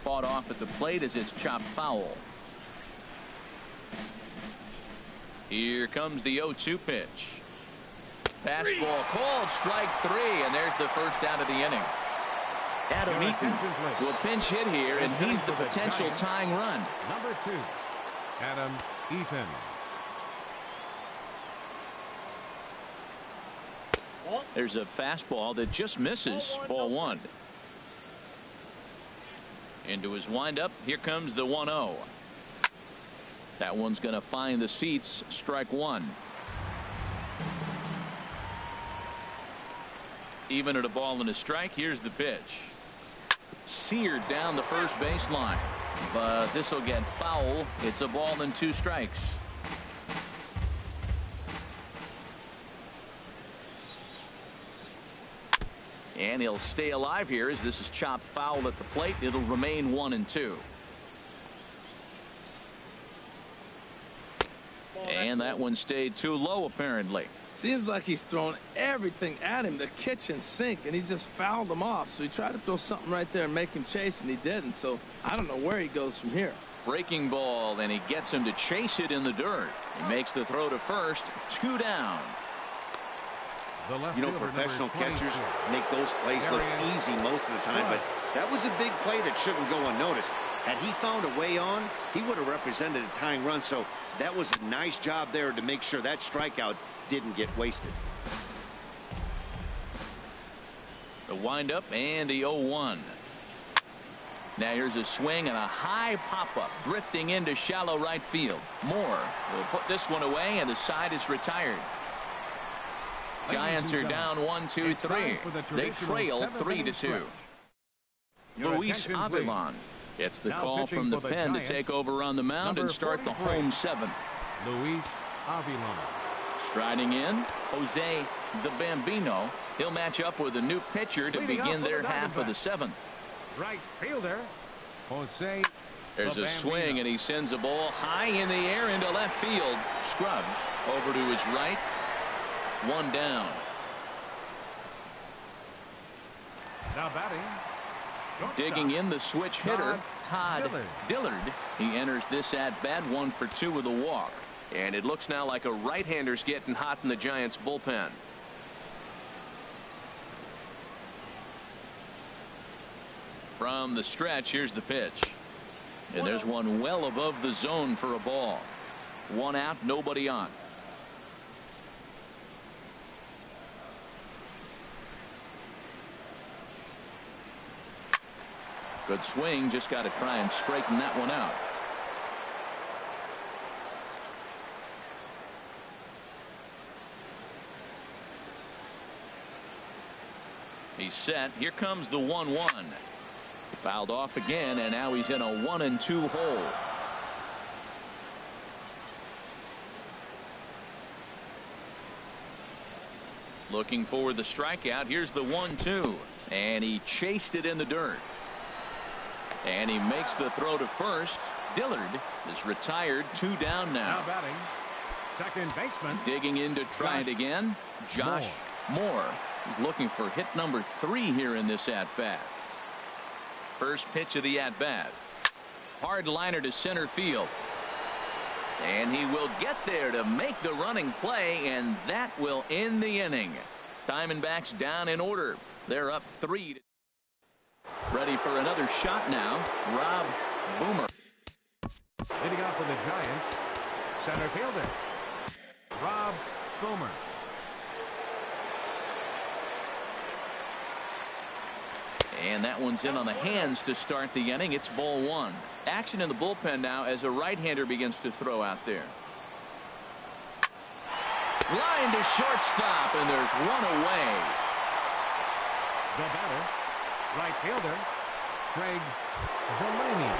Fought off at the plate as it's chopped foul. Here comes the 0-2 pitch. Fastball called, strike 3, and there's the first out of the inning. Adam Eaton will pinch hit here, and he's the potential tying run. Number 2, Adam Eaton. There's a fastball that just misses. Ball 1. Into his windup. Here comes the 1-0. That one's going to find the seats. Strike 1. Even at a ball and a strike. Here's the pitch. Seared down the first baseline, but this will get foul. It's a ball and 2 strikes. And he'll stay alive here as this is chopped foul at the plate. It'll remain 1-2. And that one stayed too low apparently. Seems like he's thrown everything at him, the kitchen sink, and he just fouled him off. So he tried to throw something right there and make him chase, and he didn't. So I don't know where he goes from here. Breaking ball, and he gets him to chase it in the dirt. He makes the throw to first. 2 down. You know, professional catchers make those plays look easy most of the time, but that was a big play that shouldn't go unnoticed. Had he found a way on, he would have represented a tying run. So that was a nice job there to make sure that strikeout didn't get wasted. The windup and the 0-1. Now here's a swing and a high pop-up drifting into shallow right field. Moore will put this one away, and the side is retired. Giants are down 1-2-3. They trail 3-2. Luis Avilan gets the call from the pen to take over on the mound and start the home seventh. Luis Avilan. Striding in, Jose the Bambino. He'll match up with a new pitcher to begin their half of the seventh. Right fielder, Jose. There's a swing, and he sends a ball high in the air into left field. Scrubs over to his right. One down. Now batting. Digging in the switch hitter, Todd Dillard. He enters this at bat 1 for 2 with a walk. And it looks now like a right-hander's getting hot in the Giants bullpen. From the stretch, here's the pitch. And there's one well above the zone for a ball. One out, nobody on. Good swing, just got to try and straighten that one out. He's set. Here comes the 1-1. Fouled off again, and now he's in a 1-2 hole. Looking for the strikeout. Here's the 1-2, and he chased it in the dirt. And he makes the throw to first. Dillard is retired. 2 down now. Now batting, second baseman. Digging in to try it again. Josh Moore. He's looking for hit number 3 here in this at-bat. First pitch of the at-bat. Hard liner to center field. And he will get there to make the running play, and that will end the inning. Diamondbacks down in order. They're up 3. Ready for another shot now. Rob Boomer. Leading off for the Giants, center fielder, Rob Boomer. And that one's in on the hands to start the inning. It's ball 1. Action in the bullpen now as a right-hander begins to throw out there. Line to shortstop, and there's one away. The batter, right fielder, Craig Delaney.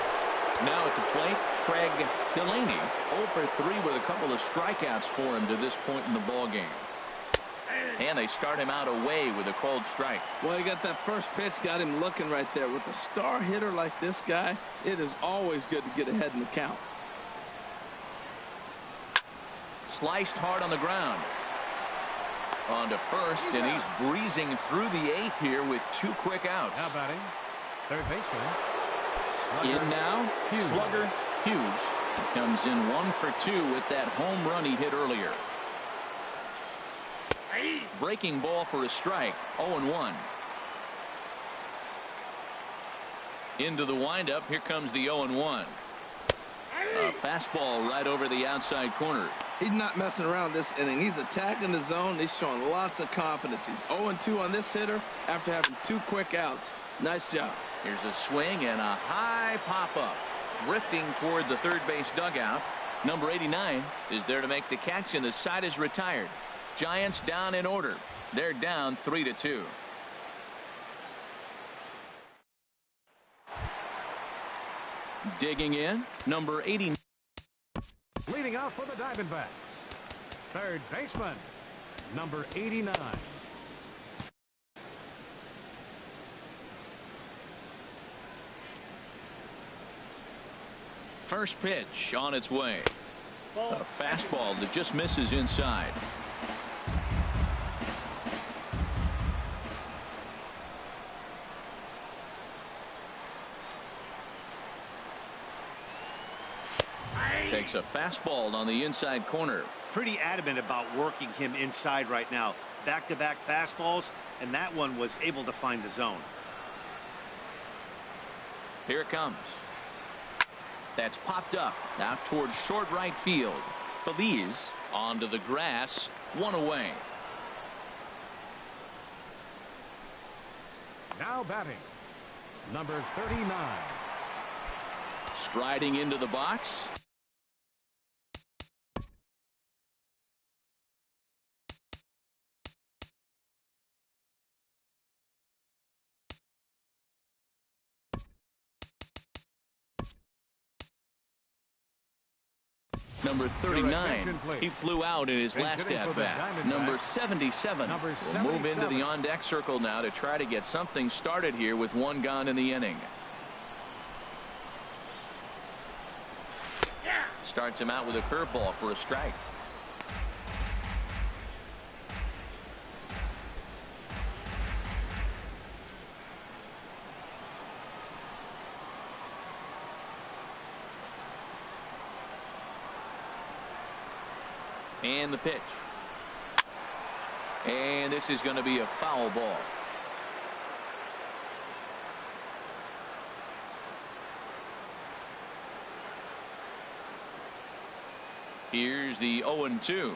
Now at the plate, Craig Delaney. 0 for 3 with a couple of strikeouts for him to this point in the ball game. And they start him out away with a cold strike. Well, he got that first pitch, got him looking right there. With a star hitter like this guy, it is always good to get ahead in the count. Sliced hard on the ground. On to first, and he's breezing through the 8th here with 2 quick outs. Now batting, third baseman. In now, Slugger Hughes comes in 1 for 2 with that home run he hit earlier. Breaking ball for a strike. 0-1. Into the windup. Here comes the 0-1. A fastball right over the outside corner. He's not messing around this inning. He's attacking the zone. He's showing lots of confidence. He's 0-2 on this hitter after having 2 quick outs. Nice job. Here's a swing and a high pop-up. Drifting toward the third base dugout. Number 89 is there to make the catch, and the side is retired. Giants down in order. They're down 3-2. Digging in, number 80. Leading off for the Diamondbacks, third baseman, number 89. First pitch on its way. A fastball that just misses inside. Takes a fastball on the inside corner. Pretty adamant about working him inside right now. Back-to-back fastballs, and that one was able to find the zone. Here it comes. That's popped up out towards short right field. Feliz onto the grass, one away. Now batting, number 39. Striding into the box. Number 39. He flew out in his last at-bat. Number 77 will move into the on-deck circle now to try to get something started here with one gone in the inning. Starts him out with a curveball for a strike. And the pitch. And this is going to be a foul ball. Here's the 0-2.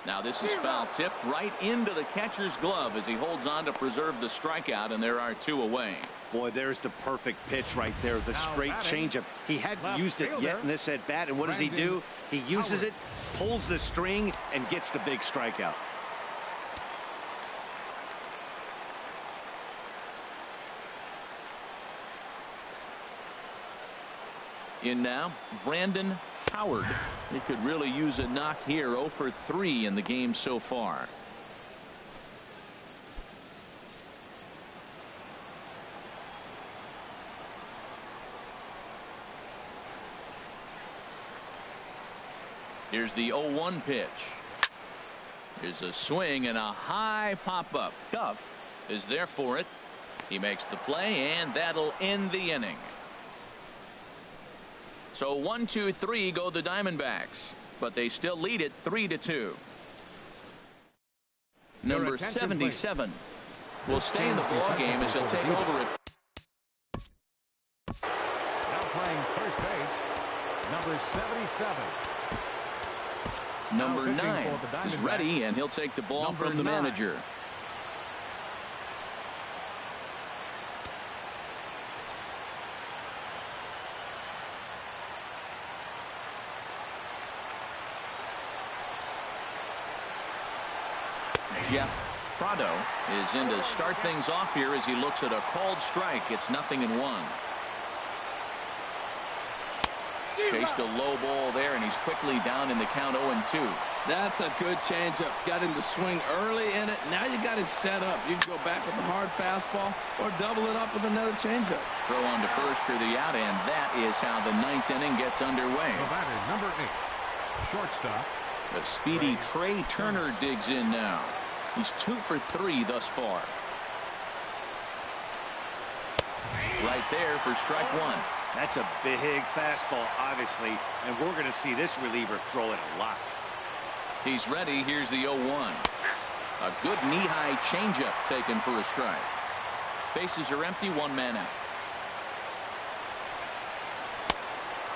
Now this is foul tipped right into the catcher's glove as he holds on to preserve the strikeout, and there are two away. Boy, there's the perfect pitch right there. The straight changeup. He hadn't used it yet in this at bat, and what does he do? He uses it, pulls the string, and gets the big strikeout. In now, Brandon Howard. He could really use a knock here. 0 for 3 in the game so far. Here's the 0-1 pitch. Here's a swing and a high pop-up. Duff is there for it. He makes the play, and that'll end the inning. So 1, 2, 3 go the Diamondbacks, but they still lead it 3-2. Number 77 will stay in the ball game as he'll take over it. Now playing first base, number 77. Number 9 is ready, and he'll take the ball from the manager. Jeff Prado is in to start things off here as he looks at a called strike. It's 0-1. Chased a low ball there, and he's quickly down in the count 0-2. That's a good changeup. Got him to swing early in it. Now you got him set up. You can go back with a hard fastball or double it up with another changeup. Throw on to first for the out, and that is how the 9th inning gets underway. The batter, number 8, shortstop. The speedy Trey Turner digs in now. He's 2 for 3 thus far. Right there for strike 1. That's a big fastball, obviously, and we're going to see this reliever throw it a lot. He's ready. Here's the 0-1. A good knee-high changeup taken for a strike. Bases are empty, one man out.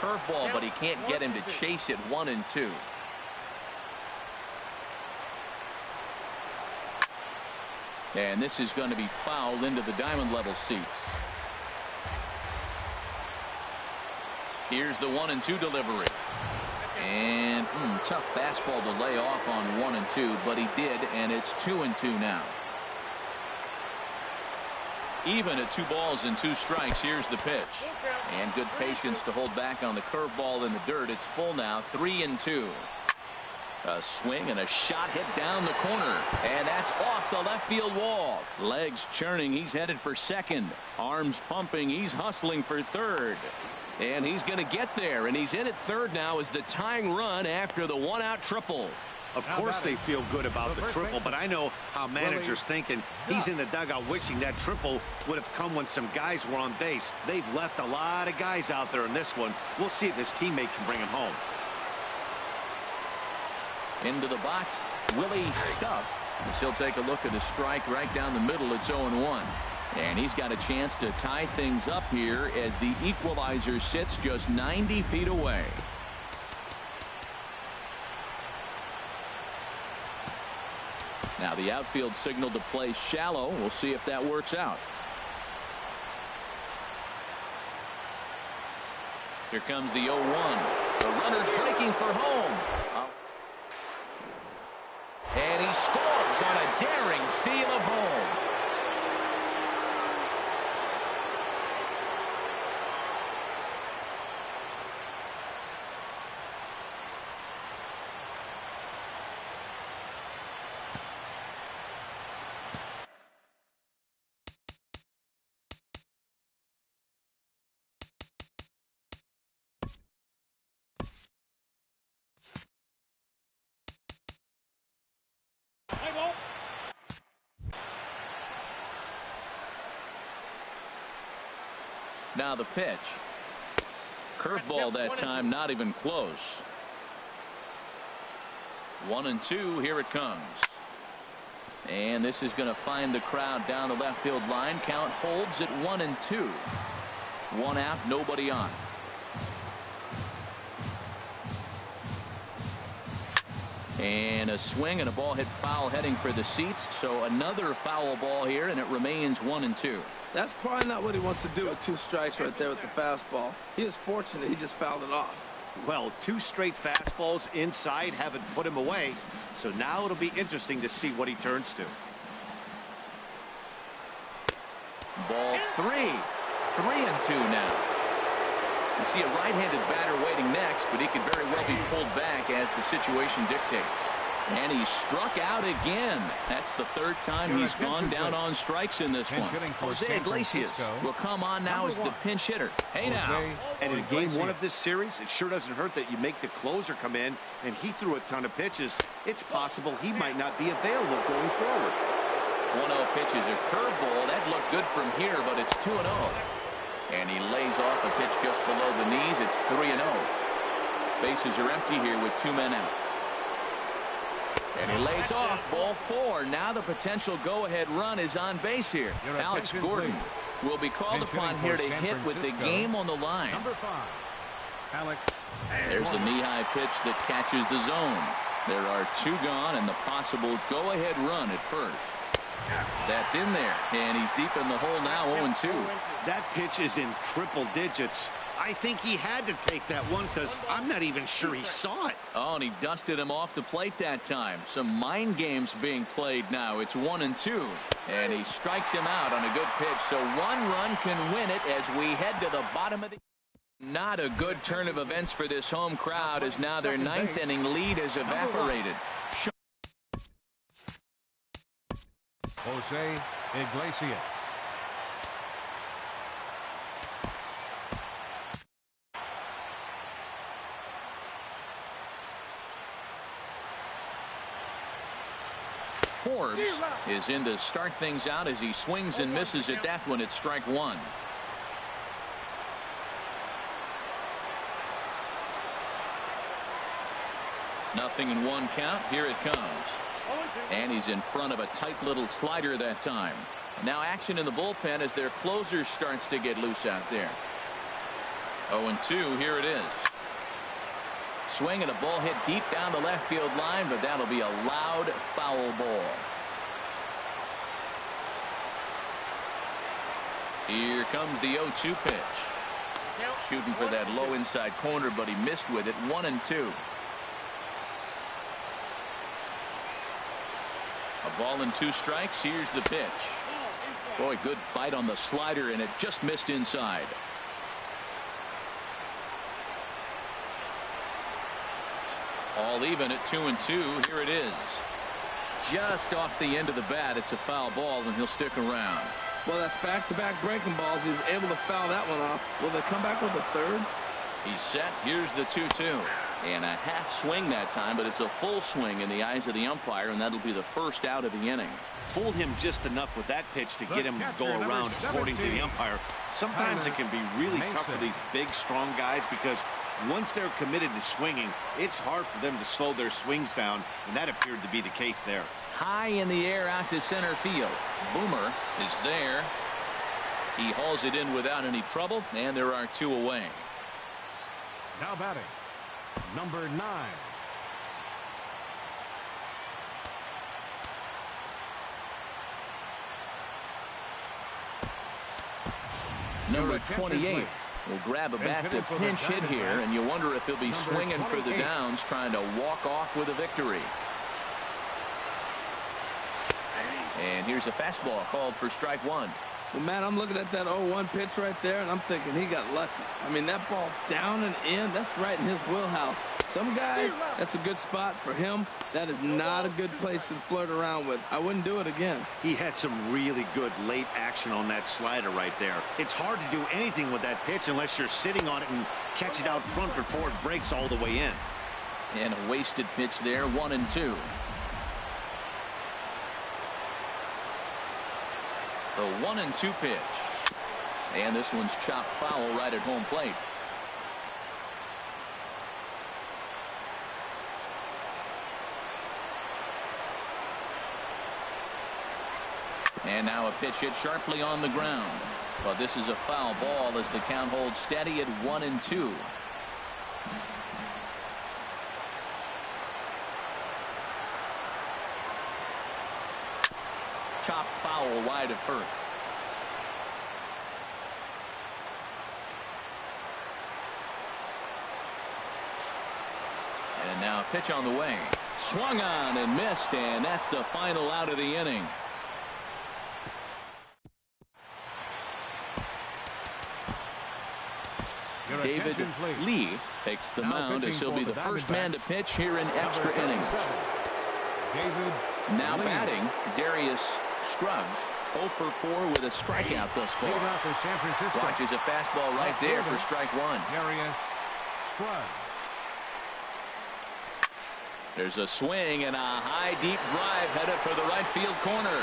Curveball, but he can't get him to chase it. 1-2. And this is going to be fouled into the diamond level seats. Here's the 1-2 delivery. And tough fastball to lay off on 1-2, but he did, and it's 2-2 now. Even at 2 balls and 2 strikes. Here's the pitch. And good patience to hold back on the curveball in the dirt. It's full now, 3-2. A swing and a shot hit down the corner, and that's off the left field wall. Legs churning. He's headed for second. Arms pumping. He's hustling for third. And he's going to get there, and he's in at third now as the tying run after the 1-out triple. Of course they feel good about the triple, but I know how managers thinking. He's in the dugout wishing that triple would have come when some guys were on base. They've left a lot of guys out there in this one. We'll see if his teammate can bring him home. Into the box, Willie Duff. He'll take a look at a strike right down the middle. It's 0-1. And he's got a chance to tie things up here as the equalizer sits just 90 feet away. Now the outfield signal to play shallow. We'll see if that works out. Here comes the 0-1. The runner's breaking for home. And he scores on a daring steal of home. Now the pitch. Curveball that time, not even close. 1-2, here it comes. And this is going to find the crowd down the left field line. Count holds at 1-2. One out, nobody on. And a swing and a ball hit foul heading for the seats. So another foul ball here, and it remains 1-2. That's probably not what he wants to do with 2 strikes right there with the fastball. He is fortunate he just fouled it off. Well, 2 straight fastballs inside haven't put him away. So now it'll be interesting to see what he turns to. Ball 3. 3-2 now. You see a right-handed batter waiting next, but he could very well be pulled back as the situation dictates. And he struck out again. That's the 3rd time he's gone down on strikes in this one. Jose Iglesias will come on now as the pinch hitter. Hey now. And in game 1 of this series, it sure doesn't hurt that you make the closer come in, and he threw a ton of pitches. It's possible he might not be available going forward. 1-0 pitch is a curveball. That looked good from here, but it's 2-0. And he lays off a pitch just below the knees. It's 3-0. Bases are empty here with 2 men out. And he lays off. Ball 4. Now the potential go-ahead run is on base here. Alex Gordon will be called upon here to hit with the game on the line. Number 5, Alex. There's a knee-high pitch that catches the zone. There are 2 gone and the possible go-ahead run at first. That's in there, and he's deep in the hole now, 0-2. That pitch is in triple digits. I think he had to take that one because I'm not even sure he saw it. Oh, and he dusted him off the plate that time. Some mind games being played now. It's 1-2, and he strikes him out on a good pitch. So 1 run can win it as we head to the bottom of the... Not a good turn of events for this home crowd as now their 9th inning lead has evaporated. Jose Iglesias. Forbes is in to start things out as he swings and misses at that one at strike 1. Nothing in 1 count. Here it comes. And he's in front of a tight little slider that time. Now action in the bullpen as their closer starts to get loose out there. 0-2. Here it is. Swing and a ball hit deep down the left field line, but that'll be a loud foul ball. Here comes the 0-2 pitch. Shooting for that low inside corner, but he missed with it. 1-2. A ball and 2 strikes. Here's the pitch. Boy, good bite on the slider, and it just missed inside. All even at 2-2. Here it is. Just off the end of the bat. It's a foul ball, and he'll stick around. Well, that's back-to-back breaking balls. He was able to foul that one off. Will they come back with a 3rd? He's set. Here's the 2-2. And a half swing that time, but it's a full swing in the eyes of the umpire, and that'll be the first out of the inning. Fooled him just enough with that pitch to get him to go around, according to the umpire. Sometimes it can be really tough for these big, strong guys because once they're committed to swinging, it's hard for them to slow their swings down, and that appeared to be the case there. High in the air out to center field. Boomer is there, He hauls it in without any trouble, and there are 2 away. Now batting, number 9. Number 28 will grab a bat to pinch hit here, and you wonder if he'll be swinging for the downs, trying to walk off with a victory. And here's a fastball called for strike 1. Well, Matt, I'm looking at that 0-1 pitch right there, and I'm thinking he got lucky. I mean, that ball down and in, that's right in his wheelhouse. Some guys, that's a good spot. For him, that is not a good place to flirt around with. I wouldn't do it again. He had some really good late action on that slider right there. It's hard to do anything with that pitch unless you're sitting on it and catch it out front before it breaks all the way in. And a wasted pitch there, 1-2. The 1-2 pitch. And this one's chopped foul right at home plate. And now a pitch hit sharply on the ground. But this is a foul ball as the count holds steady at 1-2. Chop foul wide of first. And now a pitch on the way. Swung on and missed, and that's the final out of the inning. David Lee takes the mound as he'll be the first man to pitch here in extra innings. Now batting, Darius Scruggs, 0 for 4 with a strikeout thus far. Watches a fastball right there for strike 1. Darius Scruggs. There's a swing and a high deep drive headed for the right field corner.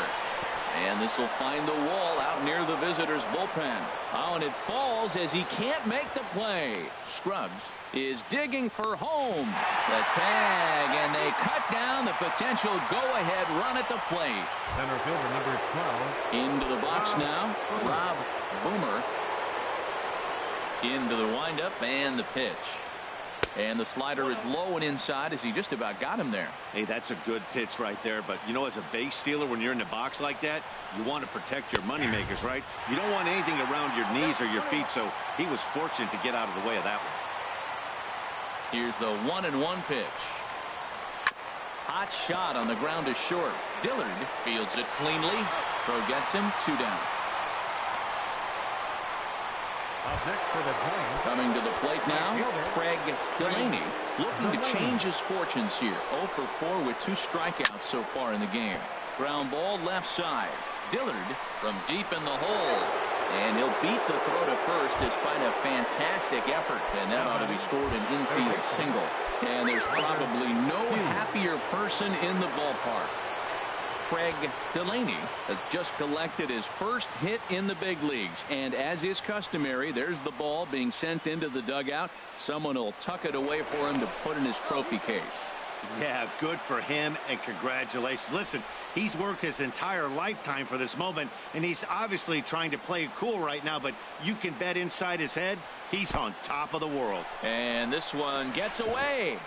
And this will find the wall out near the visitors' bullpen. Oh, and it falls as he can't make the play. Scruggs is digging for home. The tag, and they cut down the potential go-ahead run at the plate. Center fielder number 12. Into the box now, Rob Boomer. Into the windup and the pitch. And the slider is low and inside as he just about got him there. Hey, that's a good pitch right there. But, you know, as a base stealer, when you're in the box like that, you want to protect your moneymakers, right? You don't want anything around your knees or your feet, so he was fortunate to get out of the way of that one. Here's the 1-1 pitch. Hot shot on the ground is short. Dillard fields it cleanly. Throw gets him, 2 down. Up next for the Giants. Coming to the plate now, Craig Delaney looking to change his fortunes here. 0 for 4 with 2 strikeouts so far in the game. Ground ball left side. Dillard from deep in the hole. And he'll beat the throw to first despite a fantastic effort. And that ought to be scored an infield single. And there's probably no happier person in the ballpark. Craig Delaney has just collected his first hit in the big leagues. And as is customary, there's the ball being sent into the dugout. Someone will tuck it away for him to put in his trophy case. Yeah, good for him, and congratulations. Listen, he's worked his entire lifetime for this moment, and he's obviously trying to play it cool right now, but you can bet inside his head, he's on top of the world. And this one gets away.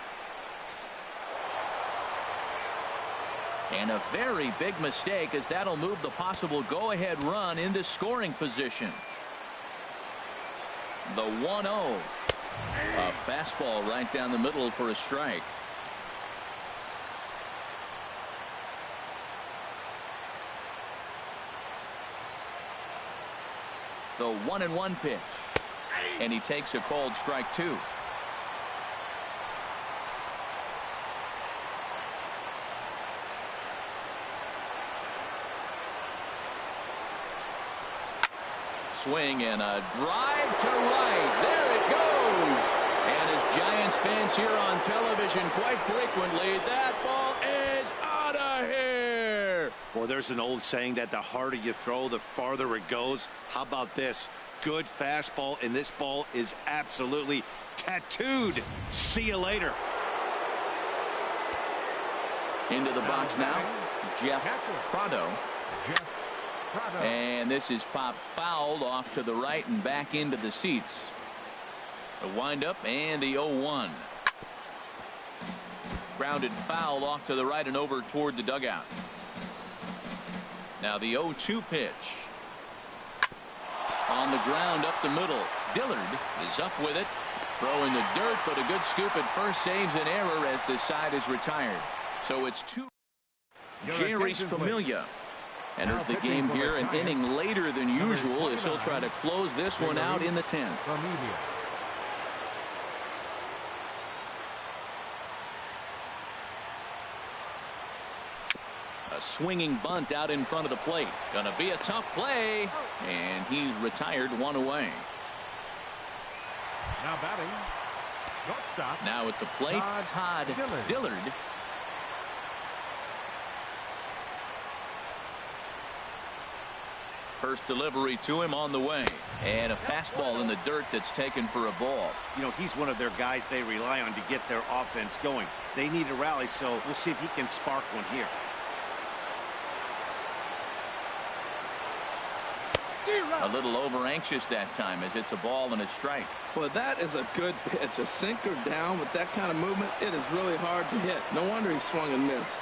And a very big mistake, as that'll move the possible go-ahead run into scoring position. The 1-0. A fastball right down the middle for a strike. The 1-1 pitch. And he takes a called strike 2. Swing and a drive to right. There it goes. And as Giants fans hear on television quite frequently, that ball is out of here. Well, there's an old saying that the harder you throw, the farther it goes. How about this? Good fastball, and this ball is absolutely tattooed. See you later. Into the box now, Jeff Prado. And this is popped fouled off to the right and back into the seats. The windup and the 0-1. Grounded foul off to the right and over toward the dugout. Now the 0-2 pitch. On the ground up the middle. Dillard is up with it. Throw in the dirt, but a good scoop at first saves an error as the side is retired. So it's 2. Jerry Familia enters the game here an inning later than usual as he'll try to close this one out in the 10th. A swinging bunt out in front of the plate. Gonna be a tough play, and he's retired one away. Now batting, shortstop. Now at the plate, Todd Dillard. First delivery to him on the way, and a fastball in the dirt that's taken for a ball. You know, he's one of their guys they rely on to get their offense going. They need a rally, so we'll see if he can spark one here. A little over anxious that time as it's a ball and a strike. Well, that is a good pitch. A sinker down with that kind of movement, it is really hard to hit. No wonder he swung and missed.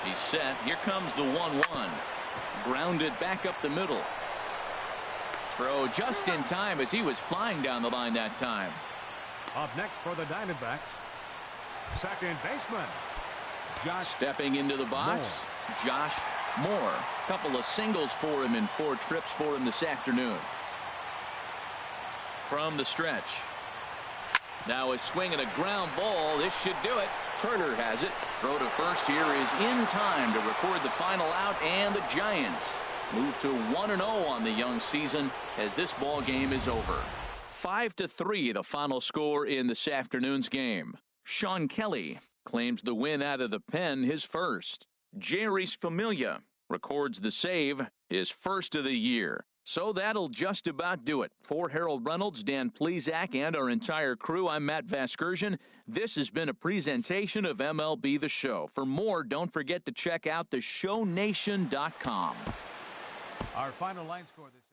He's set. Here comes the 1-1. Grounded back up the middle. Throw just in time as he was flying down the line that time. Up next for the Diamondbacks, second baseman, Josh. Stepping into the box, Josh Moore. Couple of singles for him in 4 trips for him this afternoon. From the stretch. Now a swing and a ground ball. This should do it. Turner has it. Throw to first here is in time to record the final out, and the Giants move to 1-0 on the young season as this ball game is over. 5-3 the final score in this afternoon's game. Sean Kelly claims the win out of the pen, his first. Jerry Familia records the save, his first of the year. So that'll just about do it. For Harold Reynolds, Dan Plesac, and our entire crew, I'm Matt Vasgersian. This has been a presentation of MLB The Show. For more, don't forget to check out theshownation.com. Our final line score this